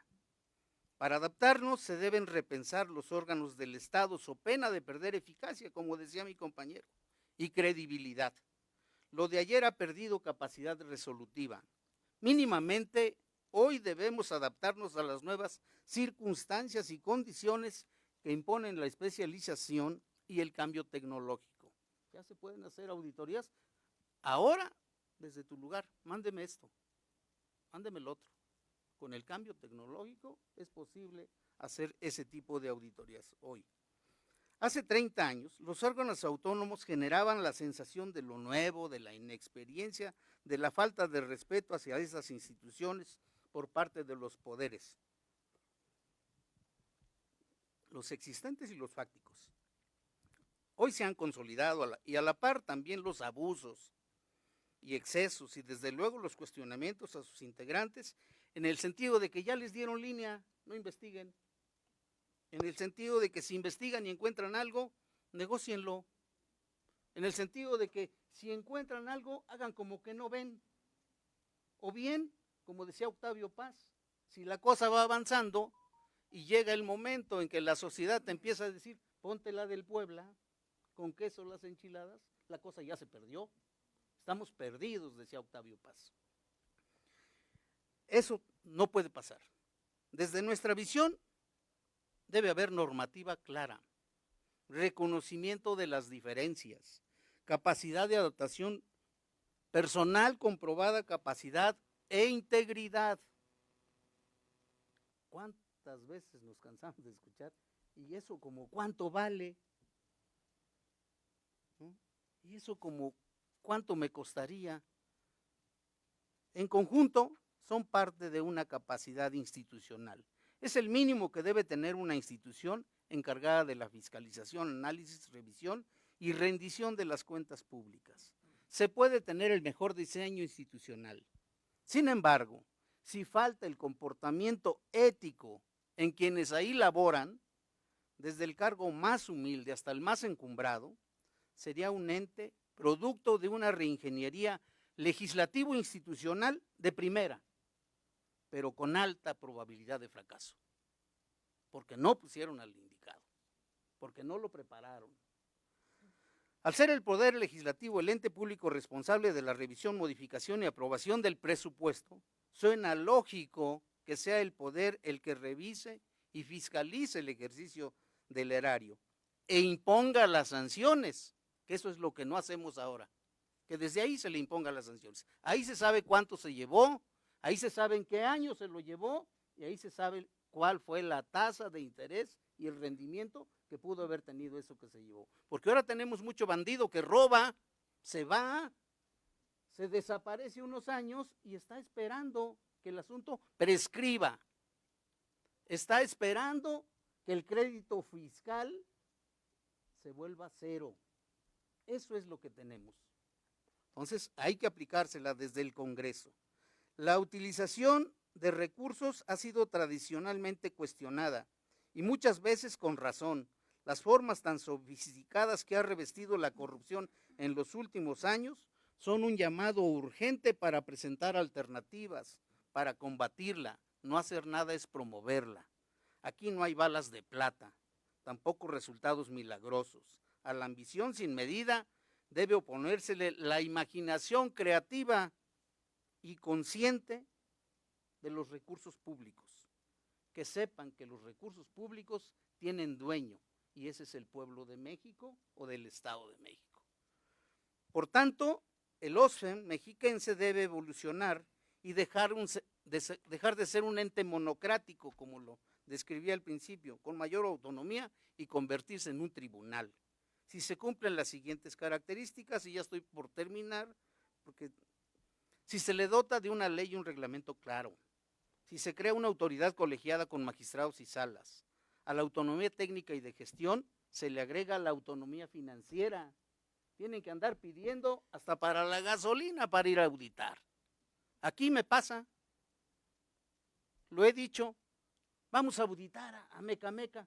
Para adaptarnos se deben repensar los órganos del Estado, so pena de perder eficacia, como decía mi compañero, y credibilidad. Lo de ayer ha perdido capacidad resolutiva. Mínimamente, hoy debemos adaptarnos a las nuevas circunstancias y condiciones que imponen la especialización y el cambio tecnológico. Ya se pueden hacer auditorías ahora desde tu lugar. Mándeme esto, mándeme el otro. Con el cambio tecnológico es posible hacer ese tipo de auditorías hoy. Hace 30 años, los órganos autónomos generaban la sensación de lo nuevo, de la inexperiencia, de la falta de respeto hacia esas instituciones por parte de los poderes, los existentes y los fácticos. Hoy se han consolidado y a la par también los abusos y excesos, y desde luego los cuestionamientos a sus integrantes, en el sentido de que ya les dieron línea, no investiguen, en el sentido de que si investigan y encuentran algo, negócienlo, en el sentido de que si encuentran algo, hagan como que no ven, o bien, como decía Octavio Paz, si la cosa va avanzando y llega el momento en que la sociedad te empieza a decir, ponte la del Puebla, con queso las enchiladas, la cosa ya se perdió. Estamos perdidos, decía Octavio Paz. Eso no puede pasar. Desde nuestra visión debe haber normativa clara, reconocimiento de las diferencias, capacidad de adaptación personal comprobada, capacidad e integridad. ¿Cuántas veces nos cansamos de escuchar? ¿Y eso como cuánto vale? ¿No? ¿Y eso como cuánto me costaría? En conjunto, son parte de una capacidad institucional. Es el mínimo que debe tener una institución encargada de la fiscalización, análisis, revisión y rendición de las cuentas públicas. Se puede tener el mejor diseño institucional. Sin embargo, si falta el comportamiento ético en quienes ahí laboran, desde el cargo más humilde hasta el más encumbrado, sería un ente producto de una reingeniería legislativo-institucional de primera, pero con alta probabilidad de fracaso, porque no pusieron al indicado, porque no lo prepararon. Al ser el Poder Legislativo el ente público responsable de la revisión, modificación y aprobación del presupuesto, suena lógico que sea el Poder el que revise y fiscalice el ejercicio del erario e imponga las sanciones, que eso es lo que no hacemos ahora, que desde ahí se le impongan las sanciones. Ahí se sabe cuánto se llevó, ahí se sabe en qué año se lo llevó y ahí se sabe cuál fue la tasa de interés y el rendimiento que pudo haber tenido eso que se llevó. Porque ahora tenemos mucho bandido que roba, se va, se desaparece unos años y está esperando que el asunto prescriba. Está esperando que el crédito fiscal se vuelva cero. Eso es lo que tenemos. Entonces hay que aplicársela desde el Congreso. La utilización de recursos ha sido tradicionalmente cuestionada y muchas veces con razón. Las formas tan sofisticadas que ha revestido la corrupción en los últimos años son un llamado urgente para presentar alternativas, para combatirla. No hacer nada es promoverla. Aquí no hay balas de plata, tampoco resultados milagrosos. A la ambición sin medida debe oponérsele la imaginación creativa y consciente de los recursos públicos, que sepan que los recursos públicos tienen dueño, y ese es el pueblo de México o del Estado de México. Por tanto, el OSFEM mexiquense debe evolucionar y dejar de ser un ente monocrático, como lo describí al principio, con mayor autonomía, y convertirse en un tribunal. Si se cumplen las siguientes características, y ya estoy por terminar, porque si se le dota de una ley y un reglamento claro, si se crea una autoridad colegiada con magistrados y salas, a la autonomía técnica y de gestión se le agrega la autonomía financiera. Tienen que andar pidiendo hasta para la gasolina para ir a auditar. Aquí me pasa, lo he dicho, vamos a auditar a Mecameca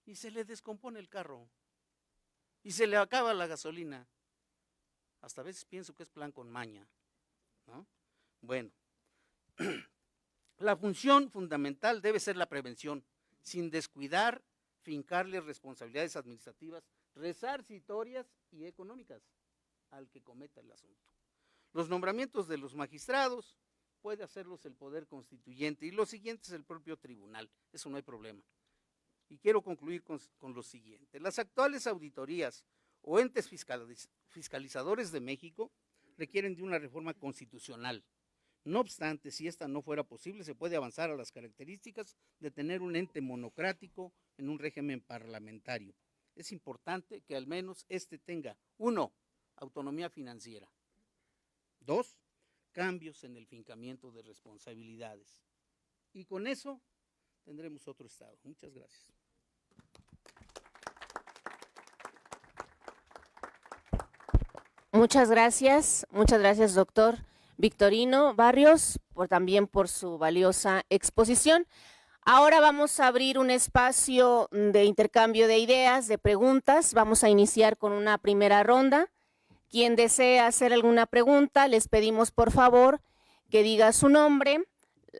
y se le descompone el carro y se le acaba la gasolina. Hasta a veces pienso que es plan con maña, ¿no? Bueno, la función fundamental debe ser la prevención, sin descuidar, fincarle responsabilidades administrativas, resarcitorias y económicas al que cometa el asunto. Los nombramientos de los magistrados puede hacerlos el Poder Constituyente y lo siguiente es el propio tribunal, eso no hay problema. Y quiero concluir con lo siguiente. Las actuales auditorías o entes fiscalizadores de México requieren de una reforma constitucional. No obstante, si esta no fuera posible, se puede avanzar a las características de tener un ente monocrático en un régimen parlamentario. Es importante que al menos este tenga, 1, autonomía financiera, 2, cambios en el fincamiento de responsabilidades. Y con eso tendremos otro Estado. Muchas gracias. Muchas gracias, doctor Victorino Barrios, también por su valiosa exposición. Ahora vamos a abrir un espacio de intercambio de ideas, de preguntas. Vamos a iniciar con una primera ronda. Quien desee hacer alguna pregunta, les pedimos por favor que diga su nombre,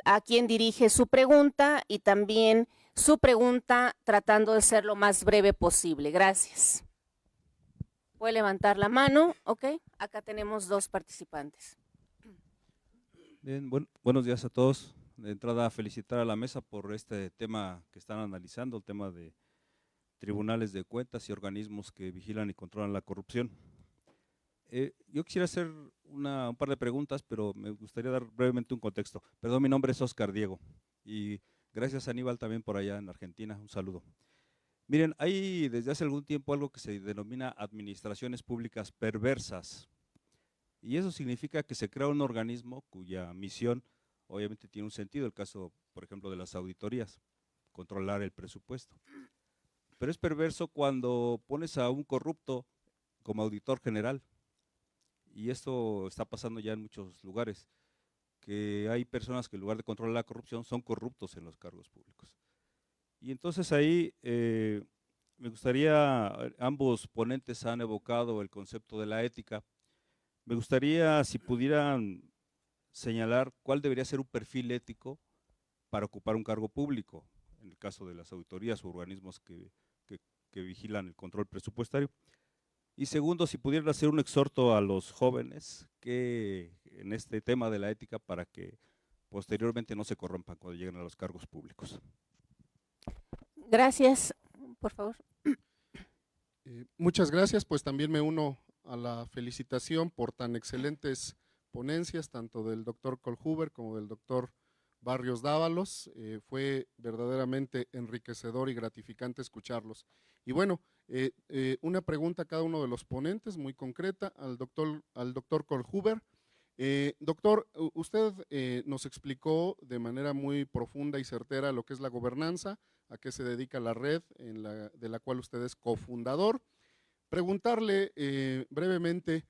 a quién dirige su pregunta y también su pregunta tratando de ser lo más breve posible. Gracias. Puede levantar la mano, ok. Acá tenemos 2 participantes. Bien, buenos días a todos. De entrada, felicitar a la mesa por este tema que están analizando, el tema de tribunales de cuentas y organismos que vigilan y controlan la corrupción. Yo quisiera hacer un par de preguntas, pero me gustaría dar brevemente un contexto. Perdón, mi nombre es Oscar Diego y gracias a Aníbal también por allá en Argentina, un saludo. Miren, hay desde hace algún tiempo algo que se denomina administraciones públicas perversas y eso significa que se crea un organismo cuya misión obviamente tiene un sentido, el caso, por ejemplo, de las auditorías, controlar el presupuesto. Pero es perverso cuando pones a un corrupto como auditor general. Y esto está pasando ya en muchos lugares, que hay personas que en lugar de controlar la corrupción son corruptos en los cargos públicos. Y entonces ahí me gustaría, ambos ponentes han evocado el concepto de la ética, me gustaría si pudieran señalar cuál debería ser un perfil ético para ocupar un cargo público, en el caso de las auditorías o organismos que vigilan el control presupuestario. Y segundo, si pudieran hacer un exhorto a los jóvenes que en este tema de la ética para que posteriormente no se corrompan cuando lleguen a los cargos públicos. Gracias, por favor. Muchas gracias, pues también me uno a la felicitación por tan excelentes ponencias, tanto del doctor Kohlhuber como del doctor Barrios Dávalos. Fue verdaderamente enriquecedor y gratificante escucharlos. Y bueno, una pregunta a cada uno de los ponentes, muy concreta, al doctor Kohlhuber. Doctor, usted nos explicó de manera muy profunda y certera lo que es la gobernanza, a qué se dedica la red de la cual usted es cofundador. Preguntarle brevemente,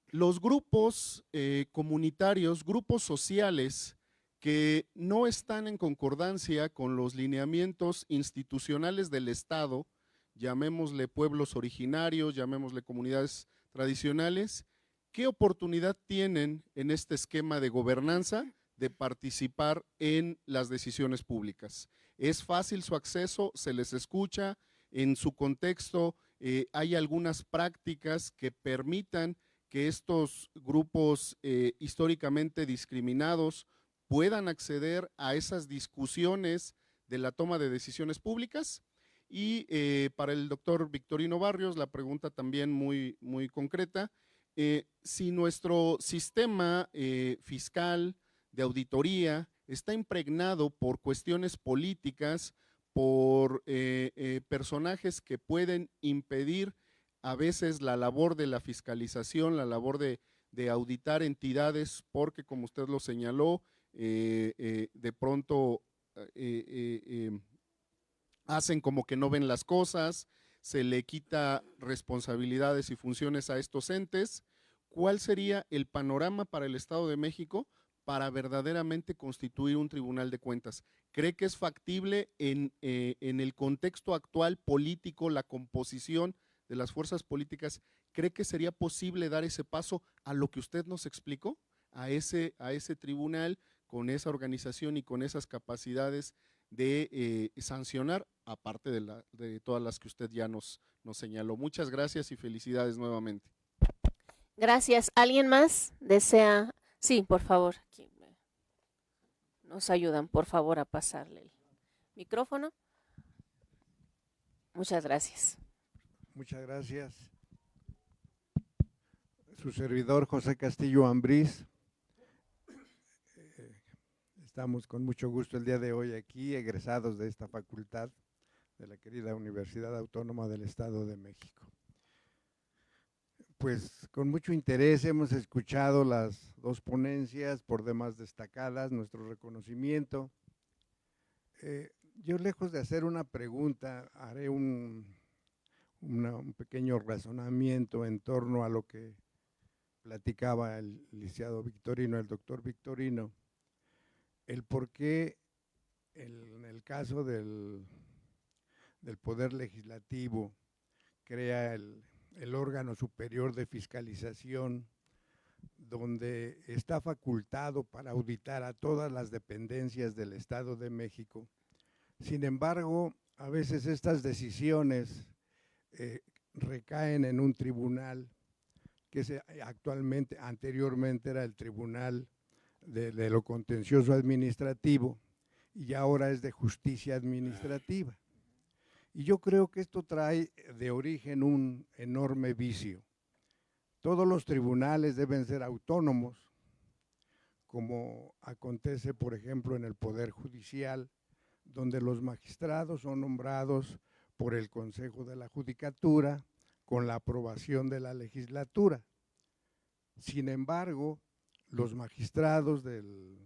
los grupos comunitarios, grupos sociales que no están en concordancia con los lineamientos institucionales del Estado, llamémosle pueblos originarios, llamémosle comunidades tradicionales, ¿qué oportunidad tienen en este esquema de gobernanza de participar en las decisiones públicas? ¿Es fácil su acceso? ¿Se les escucha? En su contexto, ¿hay algunas prácticas que permitan que estos grupos históricamente discriminados puedan acceder a esas discusiones de la toma de decisiones públicas. Y para el doctor Victorino Barrios, la pregunta también muy concreta, si nuestro sistema fiscal de auditoría está impregnado por cuestiones políticas, por personajes que pueden impedir a veces la labor de la fiscalización, la labor de auditar entidades, porque como usted lo señaló, de pronto hacen como que no ven las cosas, se le quita responsabilidades y funciones a estos entes. ¿Cuál sería el panorama para el Estado de México para verdaderamente constituir un tribunal de cuentas? ¿Cree que es factible en el contexto actual político, la composición de las fuerzas políticas? ¿Cree que sería posible dar ese paso a lo que usted nos explicó? A ese tribunal con esa organización y con esas capacidades de sancionar, aparte de todas las que usted ya nos señaló. Muchas gracias y felicidades nuevamente. Gracias. ¿Alguien más desea? Sí, por favor. Aquí nos ayudan, por favor, a pasarle el micrófono. Muchas gracias. Muchas gracias. Su servidor José Castillo Ambriz. Estamos con mucho gusto el día de hoy aquí, egresados de esta facultad de la querida Universidad Autónoma del Estado de México. Pues con mucho interés hemos escuchado las dos ponencias, por demás destacadas, nuestro reconocimiento. Yo, lejos de hacer una pregunta, haré un pequeño razonamiento en torno a lo que platicaba el licenciado Victorino, el doctor Victorino, el por qué en el caso del Poder Legislativo crea el órgano superior de fiscalización, donde está facultado para auditar a todas las dependencias del Estado de México. Sin embargo, a veces estas decisiones recaen en un tribunal que anteriormente era el Tribunal de lo Contencioso Administrativo y ahora es de Justicia Administrativa. Y yo creo que esto trae de origen un enorme vicio. Todos los tribunales deben ser autónomos, como acontece, por ejemplo, en el Poder Judicial, donde los magistrados son nombrados por el Consejo de la Judicatura con la aprobación de la legislatura. Sin embargo, los magistrados del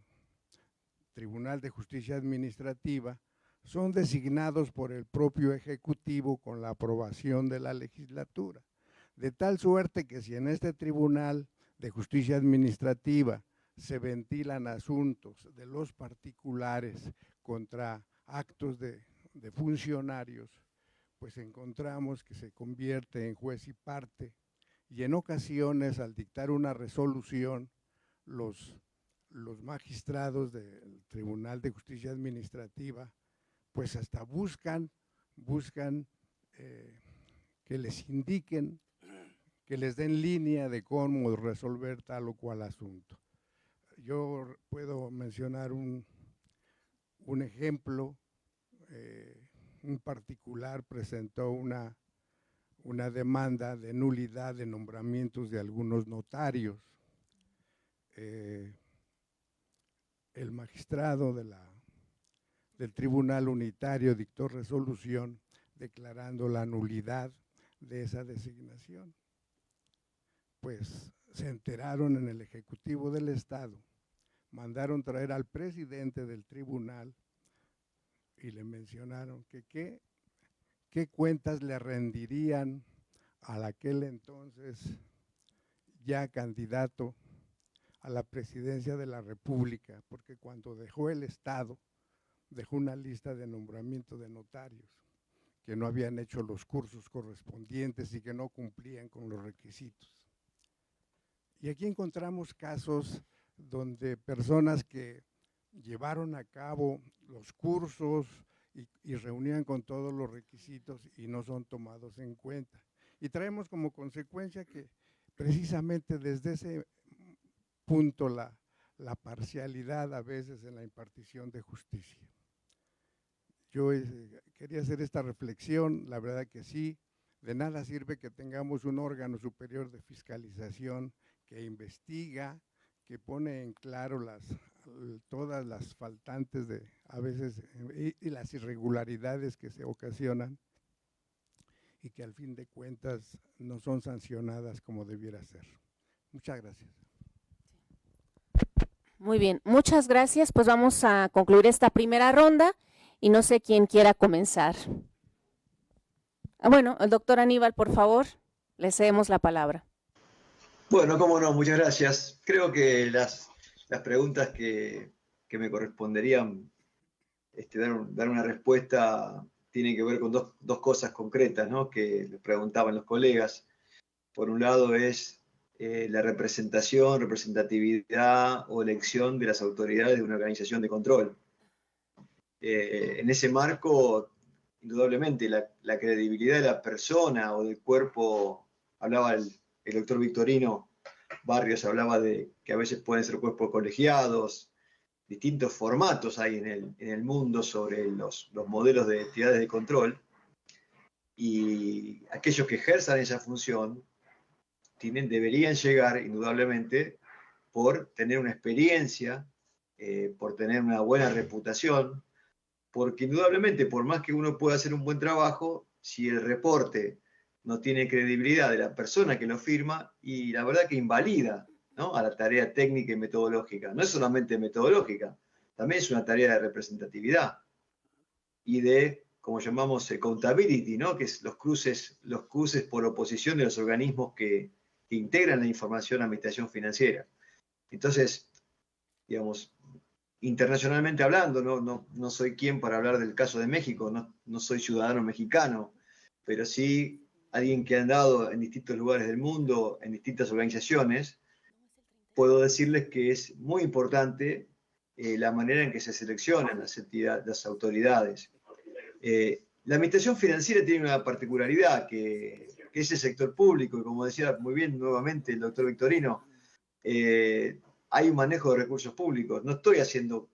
Tribunal de Justicia Administrativa son designados por el propio Ejecutivo con la aprobación de la legislatura, de tal suerte que si en este Tribunal de Justicia Administrativa se ventilan asuntos de los particulares contra actos de funcionarios, pues encontramos que se convierte en juez y parte, y en ocasiones al dictar una resolución, los magistrados del Tribunal de Justicia Administrativa pues hasta buscan que les indiquen, que les den línea de cómo resolver tal o cual asunto. Yo puedo mencionar un ejemplo. Un particular presentó una demanda de nulidad de nombramientos de algunos notarios. El magistrado del Tribunal Unitario dictó resolución declarando la nulidad de esa designación. Pues se enteraron en el Ejecutivo del Estado, mandaron traer al presidente del tribunal y le mencionaron que qué cuentas le rendirían a aquel entonces ya candidato a la presidencia de la República, porque cuando dejó el Estado, dejó una lista de nombramiento de notarios que no habían hecho los cursos correspondientes y que no cumplían con los requisitos. Y aquí encontramos casos donde personas que llevaron a cabo los cursos y reunían con todos los requisitos y no son tomados en cuenta. Y traemos como consecuencia que precisamente desde ese punto la parcialidad a veces en la impartición de justicia. yo quería hacer esta reflexión, la verdad que sí, de nada sirve que tengamos un órgano superior de fiscalización que investiga, que pone en claro todas las faltantes a veces y las irregularidades que se ocasionan y que al fin de cuentas no son sancionadas como debiera ser. Muchas gracias. Muy bien, muchas gracias. Pues vamos a concluir esta primera ronda y no sé quién quiera comenzar. Bueno, el doctor Aníbal, por favor, le cedemos la palabra. Bueno, cómo no, muchas gracias. Creo que las preguntas que me corresponderían dar una respuesta tienen que ver con dos cosas concretas, ¿no?, que les preguntaban los colegas. Por un lado es la representatividad o elección de las autoridades de una organización de control. En ese marco, indudablemente, la credibilidad de la persona o del cuerpo, hablaba el doctor Victorino Barrios, hablaba de que a veces pueden ser cuerpos colegiados, distintos formatos hay en el mundo sobre los modelos de entidades de control, y aquellos que ejerzan esa función deberían llegar, indudablemente, por tener una experiencia, por tener una buena reputación, porque indudablemente, por más que uno pueda hacer un buen trabajo, si el reporte no tiene credibilidad de la persona que lo firma, y la verdad que invalida, ¿no?, a la tarea técnica y metodológica. No es solamente metodológica, también es una tarea de representatividad y de, como llamamos, accountability, ¿no?, que es los cruces por oposición de los organismos que integran la información a administración financiera. Entonces, digamos, internacionalmente hablando, no soy quien para hablar del caso de México, no soy ciudadano mexicano, pero sí alguien que ha andado en distintos lugares del mundo, en distintas organizaciones. Puedo decirles que es muy importante la manera en que se seleccionan las autoridades. La administración financiera tiene una particularidad, que es el sector público, y como decía muy bien nuevamente el doctor Victorino, hay un manejo de recursos públicos. No estoy haciendo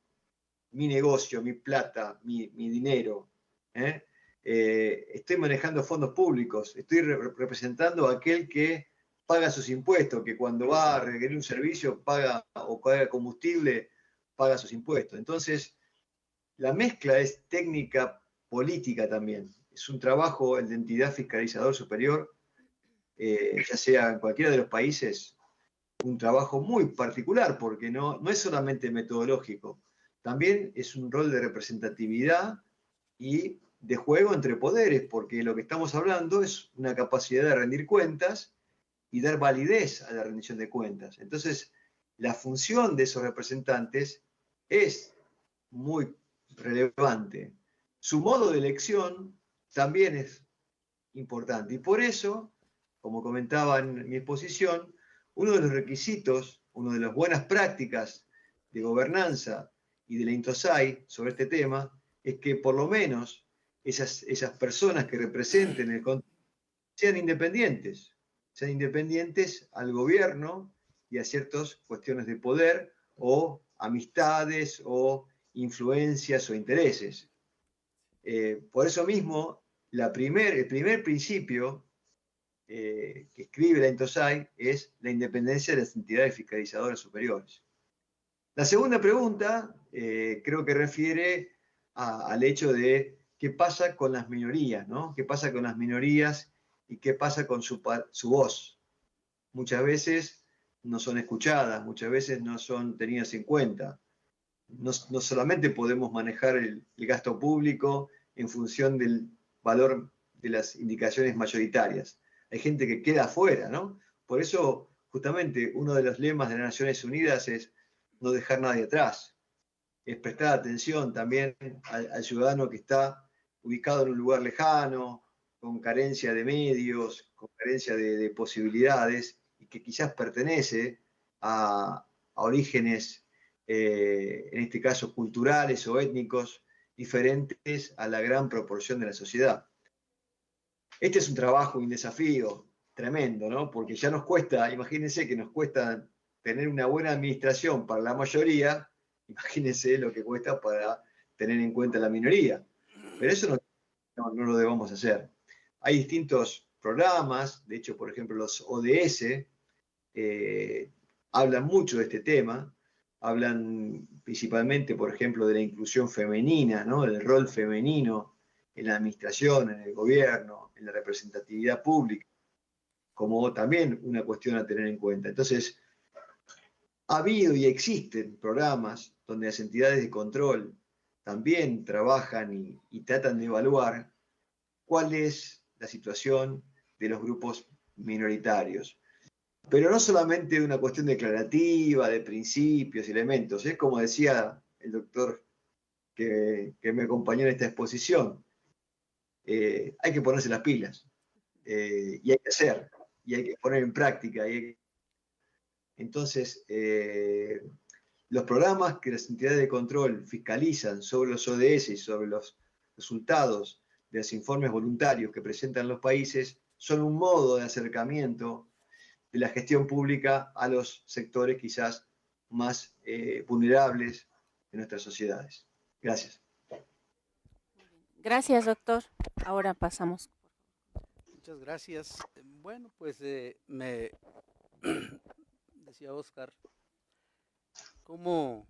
mi negocio, mi plata, mi dinero. Estoy manejando fondos públicos, estoy representando a aquel que paga sus impuestos, que cuando va a requerir un servicio paga combustible, paga sus impuestos. Entonces, la mezcla es técnica política también. Es un trabajo de entidad fiscalizador superior, ya sea en cualquiera de los países, un trabajo muy particular, porque no es solamente metodológico, también es un rol de representatividad y de juego entre poderes, porque lo que estamos hablando es una capacidad de rendir cuentas y dar validez a la rendición de cuentas. Entonces, la función de esos representantes es muy relevante. Su modo de elección también es importante. Y por eso, como comentaba en mi exposición, uno de los requisitos, una de las buenas prácticas de gobernanza y de la INTOSAI sobre este tema, es que por lo menos esas personas que representen el control sean independientes al gobierno y a ciertas cuestiones de poder o amistades o influencias o intereses. Por eso mismo, el primer principio que escribe la INTOSAI es la independencia de las entidades fiscalizadoras superiores. La segunda pregunta creo que refiere al hecho de qué pasa con las minorías, ¿no? ¿Qué pasa con las minorías y qué pasa con su voz? Muchas veces no son escuchadas, muchas veces no son tenidas en cuenta. No solamente podemos manejar el gasto público en función del valor de las indicaciones mayoritarias. Hay gente que queda afuera, ¿no? Por eso, justamente, uno de los lemas de las Naciones Unidas es no dejar nadie atrás. Es prestar atención también al ciudadano que está ubicado en un lugar lejano, con carencia de medios, con carencia de posibilidades, y que quizás pertenece a orígenes, en este caso culturales o étnicos, diferentes a la gran proporción de la sociedad. Este es un trabajo y un desafío tremendo, ¿no? Porque ya nos cuesta, imagínense que nos cuesta tener una buena administración para la mayoría, imagínense lo que cuesta para tener en cuenta la minoría. Pero eso no lo debemos hacer. Hay distintos programas, de hecho, por ejemplo, los ODS hablan mucho de este tema, hablan principalmente, por ejemplo, de la inclusión femenina, ¿no? Del rol femenino en la administración, en el gobierno, en la representatividad pública, como también una cuestión a tener en cuenta. Entonces, ha habido y existen programas donde las entidades de control también trabajan y tratan de evaluar cuál es la situación de los grupos minoritarios. Pero no solamente una cuestión declarativa, de principios y elementos, es como decía el doctor que me acompañó en esta exposición, hay que ponerse las pilas, y hay que hacer, y hay que poner en práctica. Entonces, los programas que las entidades de control fiscalizan sobre los ODS y sobre los resultados de los informes voluntarios que presentan los países son un modo de acercamiento de la gestión pública a los sectores quizás más vulnerables de nuestras sociedades. Gracias. Gracias, doctor. Ahora pasamos. Muchas gracias. Bueno, pues me decía Óscar, cómo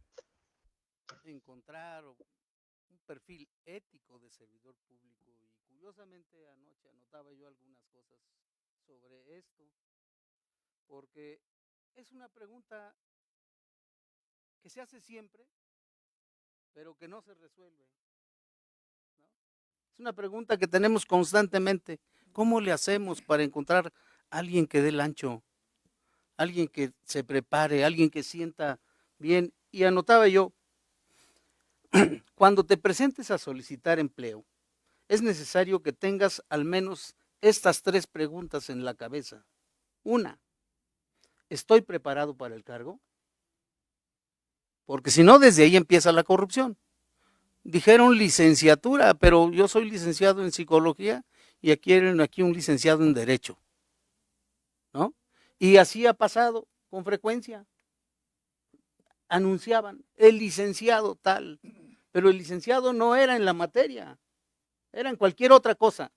encontrar un perfil ético de servidor público, y curiosamente anoche anotaba yo algunas cosas sobre esto, porque es una pregunta que se hace siempre, pero que no se resuelve, ¿no? Es una pregunta que tenemos constantemente. ¿Cómo le hacemos para encontrar a alguien que dé el ancho? Alguien que se prepare, alguien que sienta bien. Y anotaba yo, cuando te presentes a solicitar empleo, es necesario que tengas al menos estas 3 preguntas en la cabeza. 1, ¿estoy preparado para el cargo? Porque si no, desde ahí empieza la corrupción. Dijeron licenciatura, pero yo soy licenciado en psicología y aquí quieren aquí un licenciado en derecho, ¿no? Y así ha pasado con frecuencia. Anunciaban el licenciado tal, pero el licenciado no era en la materia, era en cualquier otra cosa.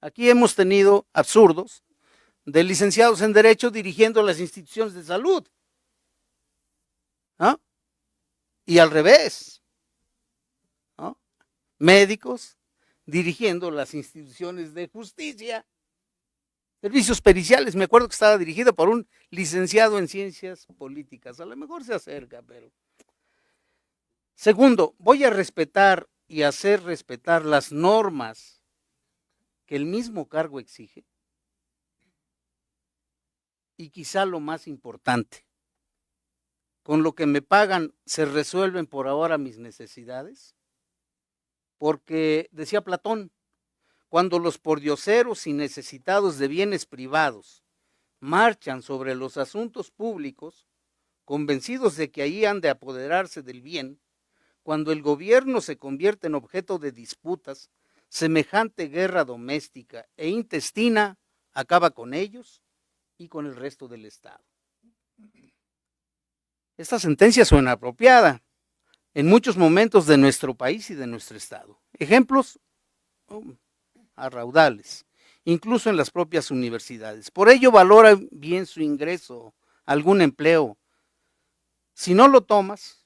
Aquí hemos tenido absurdos de licenciados en derecho dirigiendo las instituciones de salud, ¿no? Y al revés, ¿no? Médicos dirigiendo las instituciones de justicia. Servicios periciales, me acuerdo que estaba dirigido por un licenciado en ciencias políticas, a lo mejor se acerca, pero... Segundo, voy a respetar y hacer respetar las normas que el mismo cargo exige. Y quizá lo más importante, con lo que me pagan se resuelven por ahora mis necesidades, porque decía Platón, cuando los pordioseros y necesitados de bienes privados marchan sobre los asuntos públicos, convencidos de que ahí han de apoderarse del bien, cuando el gobierno se convierte en objeto de disputas, semejante guerra doméstica e intestina acaba con ellos y con el resto del Estado. Esta sentencia suena apropiada en muchos momentos de nuestro país y de nuestro Estado. Ejemplos a raudales, incluso en las propias universidades. Por ello valora bien su ingreso a algún empleo. Si no lo tomas,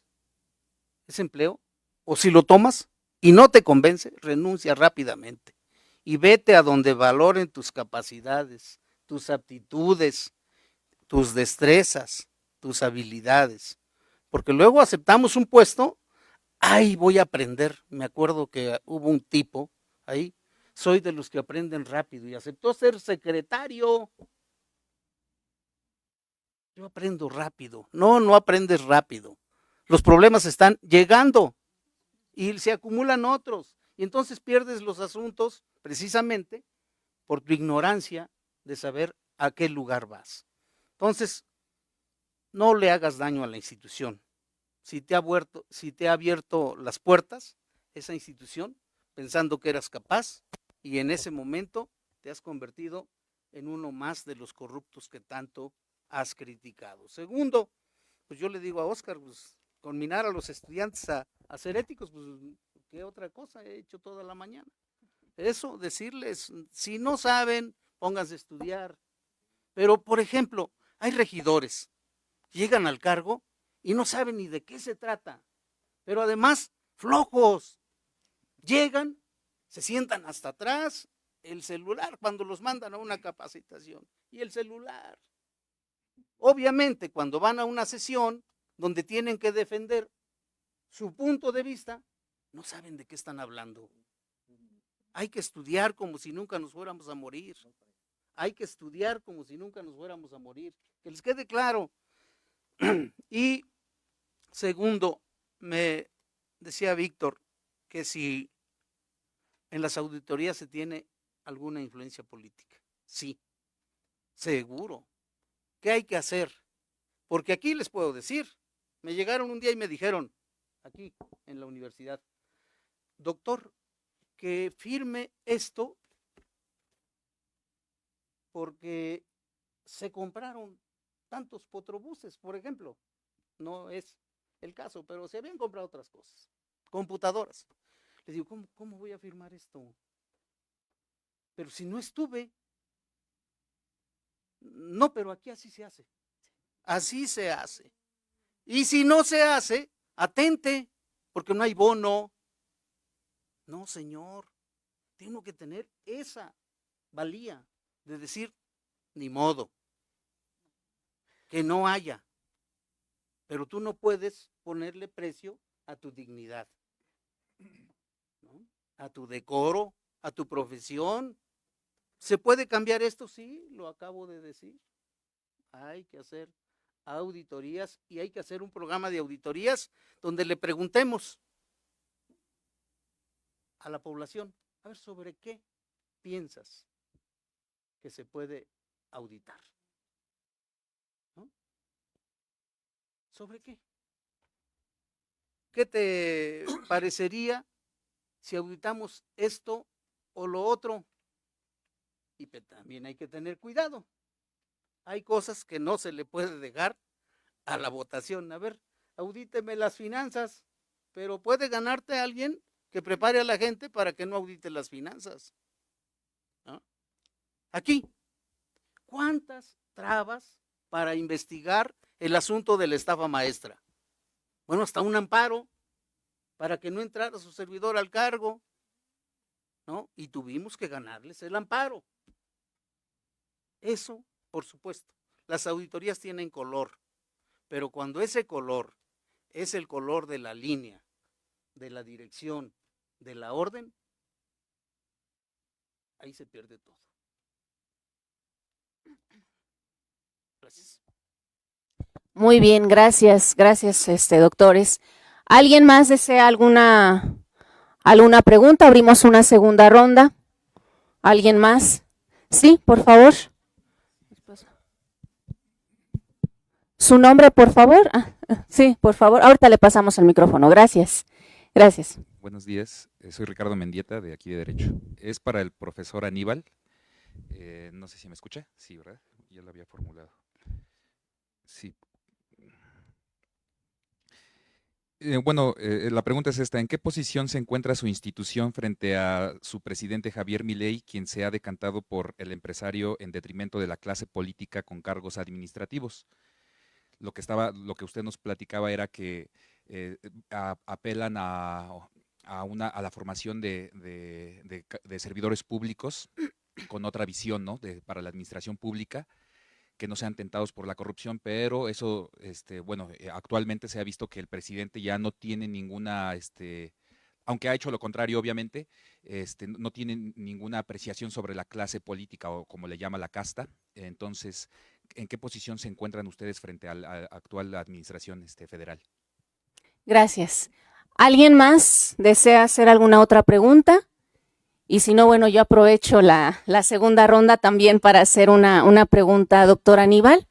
ese empleo, o si lo tomas y no te convence, renuncia rápidamente y vete a donde valoren tus capacidades, tus aptitudes, tus destrezas, tus habilidades. Porque luego aceptamos un puesto, ay, voy a aprender. Me acuerdo que hubo un tipo ahí, soy de los que aprenden rápido y aceptó ser secretario. Yo aprendo rápido. No aprendes rápido. Los problemas están llegando y se acumulan otros. Y entonces pierdes los asuntos precisamente por tu ignorancia de saber a qué lugar vas. Entonces, no le hagas daño a la institución. Si te ha abierto las puertas, esa institución, pensando que eras capaz, y en ese momento te has convertido en uno más de los corruptos que tanto has criticado. Segundo, pues yo le digo a Óscar, pues conminar a los estudiantes a ser éticos, pues ¿qué otra cosa he hecho toda la mañana? Eso, decirles, si no saben, pónganse a estudiar. Pero, por ejemplo, hay regidores, llegan al cargo y no saben ni de qué se trata, pero además flojos, llegan, se sientan hasta atrás, el celular cuando los mandan a una capacitación, y el celular. Obviamente, cuando van a una sesión donde tienen que defender su punto de vista, no saben de qué están hablando. Hay que estudiar como si nunca nos fuéramos a morir. Hay que estudiar como si nunca nos fuéramos a morir. Que les quede claro. Y segundo, me decía Víctor que si en las auditorías se tiene alguna influencia política. Sí, seguro. ¿Qué hay que hacer? Porque aquí les puedo decir, me llegaron un día y me dijeron, aquí en la universidad, doctor, que firme esto porque se compraron tantos potrobuses, por ejemplo. No es el caso, pero se habían comprado otras cosas, computadoras. Les digo, ¿cómo voy a firmar esto? Pero si no estuve. No, pero aquí así se hace. Así se hace. Y si no se hace, atente, porque no hay bono. No, señor, tengo que tener esa valía de decir, ni modo, que no haya. Pero tú no puedes ponerle precio a tu dignidad, ¿no? A tu decoro, a tu profesión. ¿Se puede cambiar esto? Sí, lo acabo de decir. Hay que hacer auditorías y hay que hacer un programa de auditorías donde le preguntemos a la población, a ver, ¿sobre qué piensas que se puede auditar? ¿No? ¿Sobre qué? ¿Qué te parecería si auditamos esto o lo otro? Y también hay que tener cuidado. Hay cosas que no se le puede dejar a la votación. A ver, audíteme las finanzas, pero puede ganarte a alguien que prepare a la gente para que no audite las finanzas, ¿no? Aquí, ¿cuántas trabas para investigar el asunto de la estafa maestra? Bueno, hasta un amparo para que no entrara su servidor al cargo, ¿no? Y tuvimos que ganarles el amparo. Eso, por supuesto, las auditorías tienen color, pero cuando ese color es el color de la línea, de la dirección, de la orden, ahí se pierde todo. Gracias. Muy bien, gracias, doctores. ¿Alguien más desea alguna pregunta? Abrimos una segunda ronda. ¿Alguien más? Sí, por favor. ¿Su nombre, por favor? Sí, por favor. Ahorita le pasamos el micrófono. Gracias. Gracias. Buenos días, soy Ricardo Mendieta de aquí de Derecho. Es para el profesor Aníbal. No sé si me escucha. Sí, ¿verdad? Ya lo había formulado. Sí. La pregunta es esta. ¿En qué posición se encuentra su institución frente a su presidente Javier Milei, quien se ha decantado por el empresario en detrimento de la clase política con cargos administrativos? Lo que usted nos platicaba era que apelan a la formación de servidores públicos con otra visión, ¿no? Para la administración pública, que no sean tentados por la corrupción, pero eso, actualmente se ha visto que el presidente ya no tiene ninguna, aunque ha hecho lo contrario, obviamente, no tiene ninguna apreciación sobre la clase política o como le llama la casta. Entonces, ¿en qué posición se encuentran ustedes frente a la actual administración federal? Gracias. ¿Alguien más desea hacer alguna otra pregunta? Y si no, bueno, yo aprovecho la segunda ronda también para hacer una pregunta, doctor Aníbal.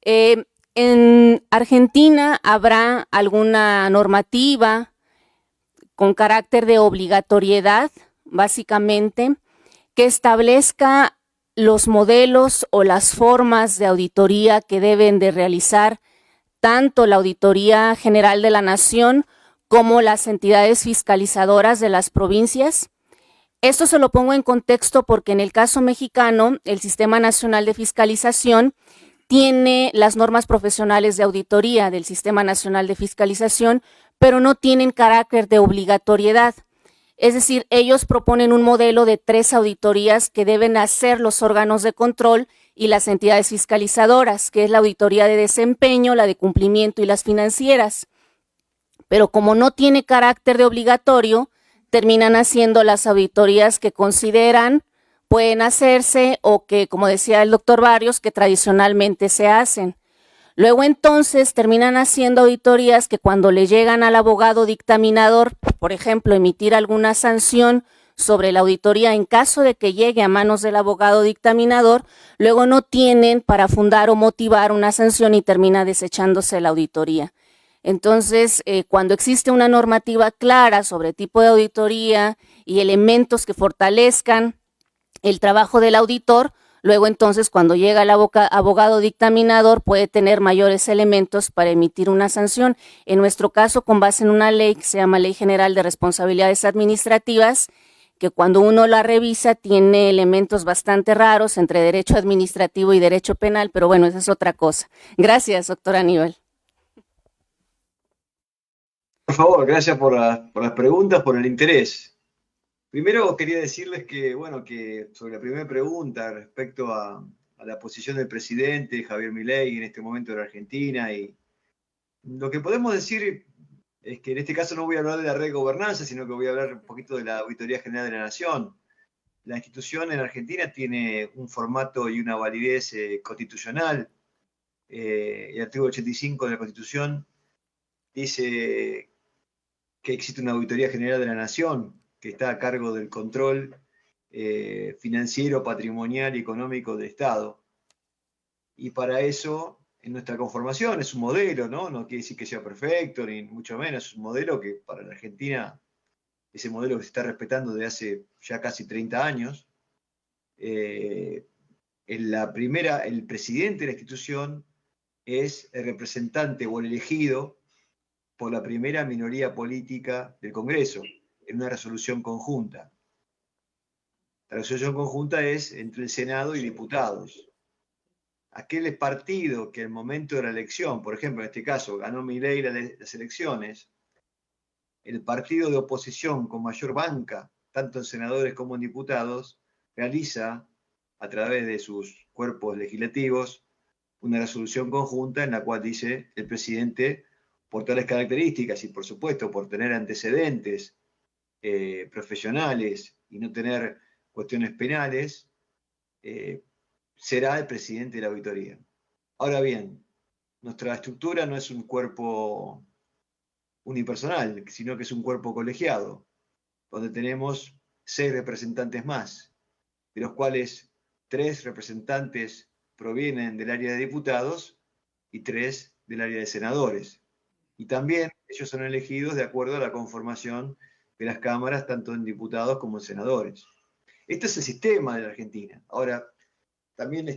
¿En Argentina habrá alguna normativa con carácter de obligatoriedad, básicamente, que establezca los modelos o las formas de auditoría que deben de realizar tanto la Auditoría General de la Nación como las entidades fiscalizadoras de las provincias. Esto se lo pongo en contexto porque en el caso mexicano, el Sistema Nacional de Fiscalización tiene las normas profesionales de auditoría del Sistema Nacional de Fiscalización, pero no tienen carácter de obligatoriedad. Es decir, ellos proponen un modelo de 3 auditorías que deben hacer los órganos de control y las entidades fiscalizadoras, que es la auditoría de desempeño, la de cumplimiento y las financieras. Pero como no tiene carácter de obligatorio, terminan haciendo las auditorías que consideran pueden hacerse o que, como decía el doctor Barrios, que tradicionalmente se hacen. Luego entonces terminan haciendo auditorías que cuando le llegan al abogado dictaminador, por ejemplo, emitir alguna sanción sobre la auditoría en caso de que llegue a manos del abogado dictaminador, luego no tienen para fundar o motivar una sanción y termina desechándose la auditoría. Entonces, cuando existe una normativa clara sobre tipo de auditoría y elementos que fortalezcan el trabajo del auditor, luego entonces cuando llega el abogado dictaminador puede tener mayores elementos para emitir una sanción. En nuestro caso, con base en una ley que se llama Ley General de Responsabilidades Administrativas, que cuando uno la revisa tiene elementos bastante raros entre derecho administrativo y derecho penal, pero bueno, esa es otra cosa. Gracias, doctor Aníbal. Por favor, gracias por las preguntas, por el interés. Primero quería decirles que, bueno, que sobre la primera pregunta respecto a la posición del presidente Javier Milei en este momento de la Argentina, y lo que podemos decir es que en este caso no voy a hablar de la red de gobernanza, sino que voy a hablar un poquito de la Auditoría General de la Nación. La institución en Argentina tiene un formato y una validez constitucional. El artículo 85 de la Constitución dice que existe una Auditoría General de la Nación que está a cargo del control financiero, patrimonial y económico del Estado. Y para eso, en nuestra conformación, es un modelo, ¿no? No quiere decir que sea perfecto, ni mucho menos, es un modelo que para la Argentina, ese modelo que se está respetando desde hace ya casi 30 años. El presidente de la institución es el representante o el elegido por la primera minoría política del Congreso, en una resolución conjunta. La resolución conjunta es entre el Senado y diputados. Aquel partido que al momento de la elección, por ejemplo, en este caso, ganó Milei las elecciones, el partido de oposición con mayor banca, tanto en senadores como en diputados, realiza, a través de sus cuerpos legislativos, una resolución conjunta en la cual dice el presidente, por tales características y por supuesto por tener antecedentes profesionales y no tener cuestiones penales, será el presidente de la auditoría. Ahora bien, nuestra estructura no es un cuerpo unipersonal, sino que es un cuerpo colegiado, donde tenemos 6 representantes más, de los cuales 3 representantes provienen del área de diputados y 3 del área de senadores. Y también ellos son elegidos de acuerdo a la conformación de las cámaras, tanto en diputados como en senadores. Este es el sistema de la Argentina. Ahora, también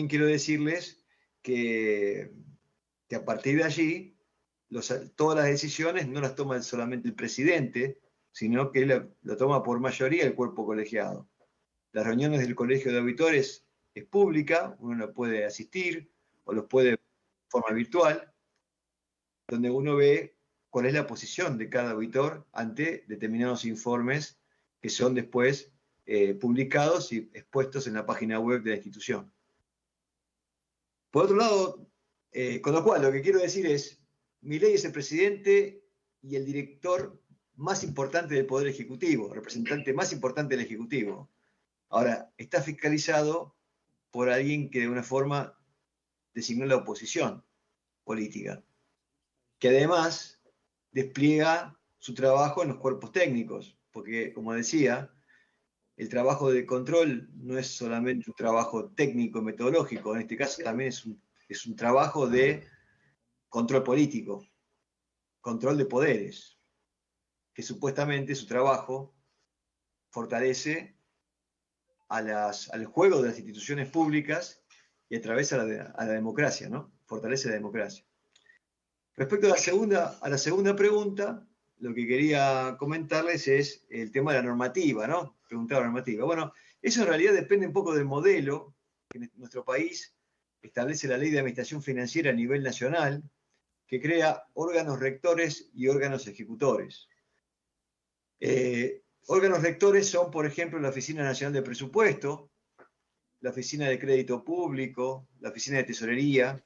quiero decirles que a partir de allí, todas las decisiones no las toma solamente el presidente, sino que lo toma por mayoría el cuerpo colegiado. Las reuniones del Colegio de Auditores es pública, uno puede asistir o los puede de forma virtual, donde uno ve cuál es la posición de cada auditor ante determinados informes que son después publicados y expuestos en la página web de la institución. Por otro lado, con lo cual lo que quiero decir es, Milei es el presidente y el director más importante del Poder Ejecutivo, representante más importante del Ejecutivo. Ahora, está fiscalizado por alguien que de una forma designó la oposición política, que además despliega su trabajo en los cuerpos técnicos, porque, como decía, el trabajo de control no es solamente un trabajo técnico metodológico, en este caso también es un trabajo de control político, control de poderes, que supuestamente su trabajo fortalece al juego de las instituciones públicas y a través a la democracia, ¿no? Fortalece la democracia. Respecto a la segunda pregunta, lo que quería comentarles es el tema de la normativa, ¿no? Preguntaba la normativa. Bueno, eso en realidad depende un poco del modelo que en nuestro país establece la Ley de Administración Financiera a nivel nacional, que crea órganos rectores y órganos ejecutores. Órganos rectores son, por ejemplo, la Oficina Nacional de Presupuesto, la Oficina de Crédito Público, la Oficina de Tesorería,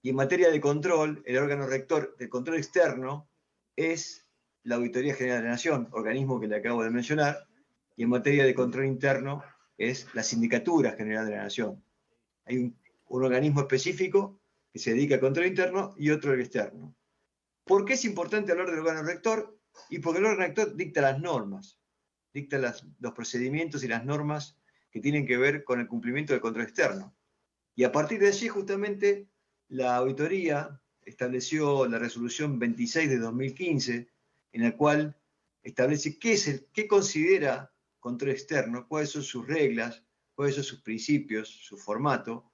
y en materia de control, el órgano rector de control externo es la Auditoría General de la Nación, organismo que le acabo de mencionar, y en materia de control interno es la Sindicatura General de la Nación. Hay un organismo específico que se dedica al control interno y otro al externo. ¿Por qué es importante hablar del órgano rector? Y porque el órgano rector dicta las normas, dicta los procedimientos y las normas que tienen que ver con el cumplimiento del control externo. Y a partir de allí, justamente, la auditoría estableció la resolución 26 de 2015, en la cual establece qué considera control externo, cuáles son sus reglas, cuáles son sus principios, su formato,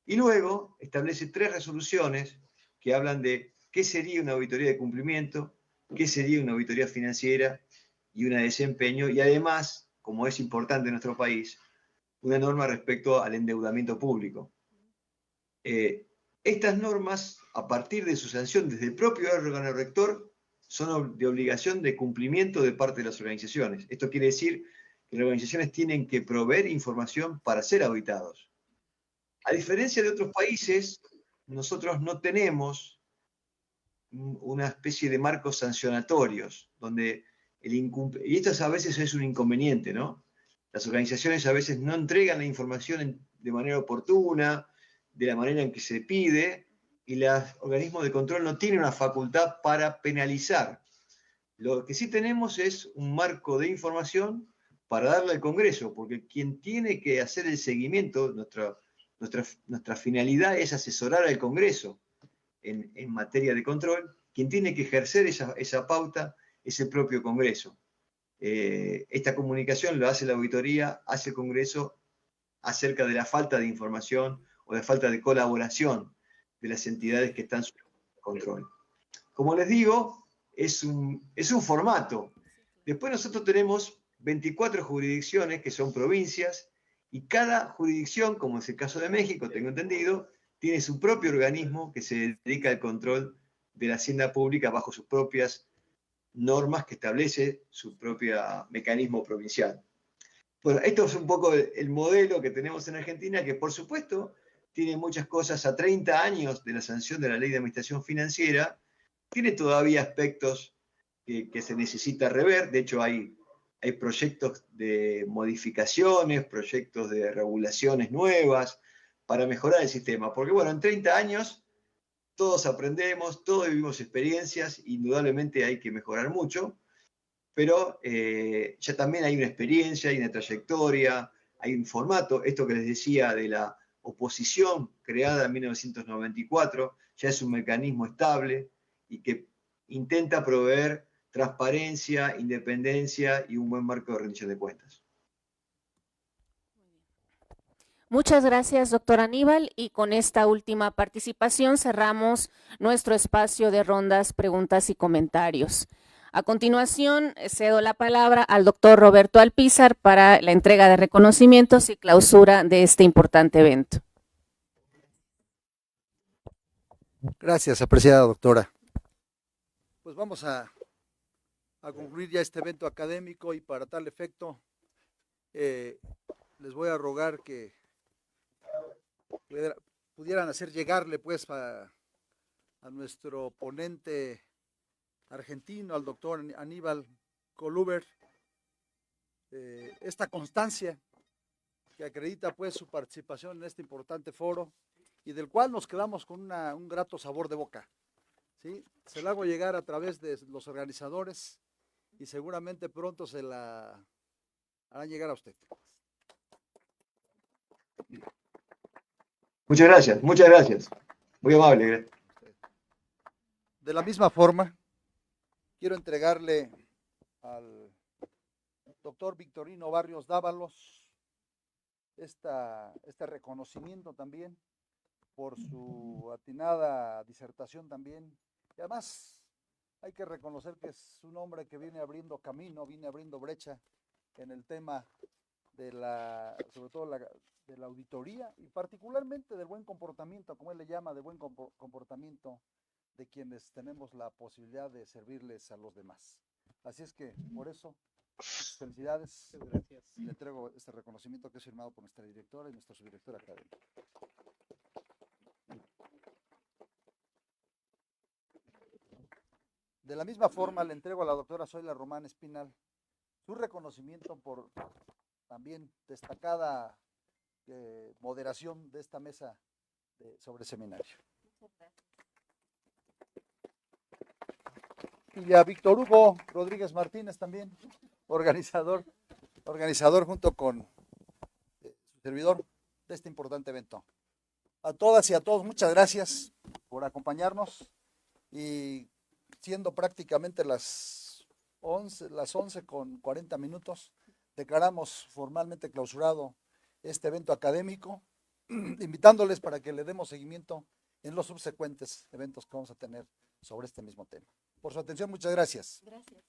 y luego establece 3 resoluciones que hablan de qué sería una auditoría de cumplimiento, qué sería una auditoría financiera y una de desempeño, y además, como es importante en nuestro país, una norma respecto al endeudamiento público. Estas normas, a partir de su sanción desde el propio órgano rector, son de obligación de cumplimiento de parte de las organizaciones. Esto quiere decir que las organizaciones tienen que proveer información para ser auditados. A diferencia de otros países, nosotros no tenemos una especie de marcos sancionatorios, donde y esto a veces es un inconveniente, ¿no? Las organizaciones a veces no entregan la información de manera oportuna, de la manera en que se pide, y los organismos de control no tienen una facultad para penalizar. Lo que sí tenemos es un marco de información para darle al Congreso, porque quien tiene que hacer el seguimiento, nuestra finalidad es asesorar al Congreso en materia de control, quien tiene que ejercer esa pauta es el propio Congreso. Esta comunicación lo hace la auditoría, hace el Congreso acerca de la falta de información o de falta de colaboración de las entidades que están sujetas al control. Como les digo, es un formato. Después nosotros tenemos 24 jurisdicciones que son provincias y cada jurisdicción, como es el caso de México, tengo entendido, tiene su propio organismo que se dedica al control de la hacienda pública bajo sus propias normas que establece su propio mecanismo provincial. Bueno, esto es un poco el modelo que tenemos en Argentina, que por supuesto tiene muchas cosas a 30 años de la sanción de la Ley de Administración Financiera, tiene todavía aspectos que se necesita rever, de hecho hay proyectos de modificaciones, proyectos de regulaciones nuevas para mejorar el sistema, porque bueno, en 30 años todos aprendemos, todos vivimos experiencias, indudablemente hay que mejorar mucho, pero ya también hay una experiencia, hay una trayectoria, hay un formato, esto que les decía de la oposición creada en 1994, ya es un mecanismo estable y que intenta proveer transparencia, independencia y un buen marco de rendición de cuentas. Muchas gracias, doctor Aníbal, y con esta última participación cerramos nuestro espacio de rondas, preguntas y comentarios. A continuación, cedo la palabra al doctor Roberto Alpizar para la entrega de reconocimientos y clausura de este importante evento. Gracias, apreciada doctora. Pues vamos a concluir ya este evento académico y para tal efecto les voy a rogar que pudieran hacer llegarle pues a nuestro ponente argentino, al doctor Aníbal Coluber, esta constancia que acredita pues su participación en este importante foro y del cual nos quedamos con un grato sabor de boca. ¿Sí? Se la hago llegar a través de los organizadores y seguramente pronto se la harán llegar a usted. Muchas gracias, muchas gracias. Muy amable. De la misma forma, quiero entregarle al doctor Victorino Barrios Dávalos este reconocimiento también por su atinada disertación también. que además hay que reconocer que es un hombre que viene abriendo camino, viene abriendo brecha en el tema de sobre todo de la auditoría y particularmente del buen comportamiento, como él le llama, de buen comportamiento de quienes tenemos la posibilidad de servirles a los demás. Así es que, por eso, felicidades. Gracias. Le entrego este reconocimiento que es firmado por nuestra directora y nuestra subdirectora académica. De la misma forma, le entrego a la doctora Zoila Román Espinal su reconocimiento por también destacada moderación de esta mesa sobre seminario. Y a Víctor Hugo Rodríguez Martínez también, organizador junto con su servidor de este importante evento. A todas y a todos, muchas gracias por acompañarnos y siendo prácticamente las 11:40, declaramos formalmente clausurado este evento académico, invitándoles para que le demos seguimiento en los subsecuentes eventos que vamos a tener sobre este mismo tema. Por su atención, muchas gracias. Gracias.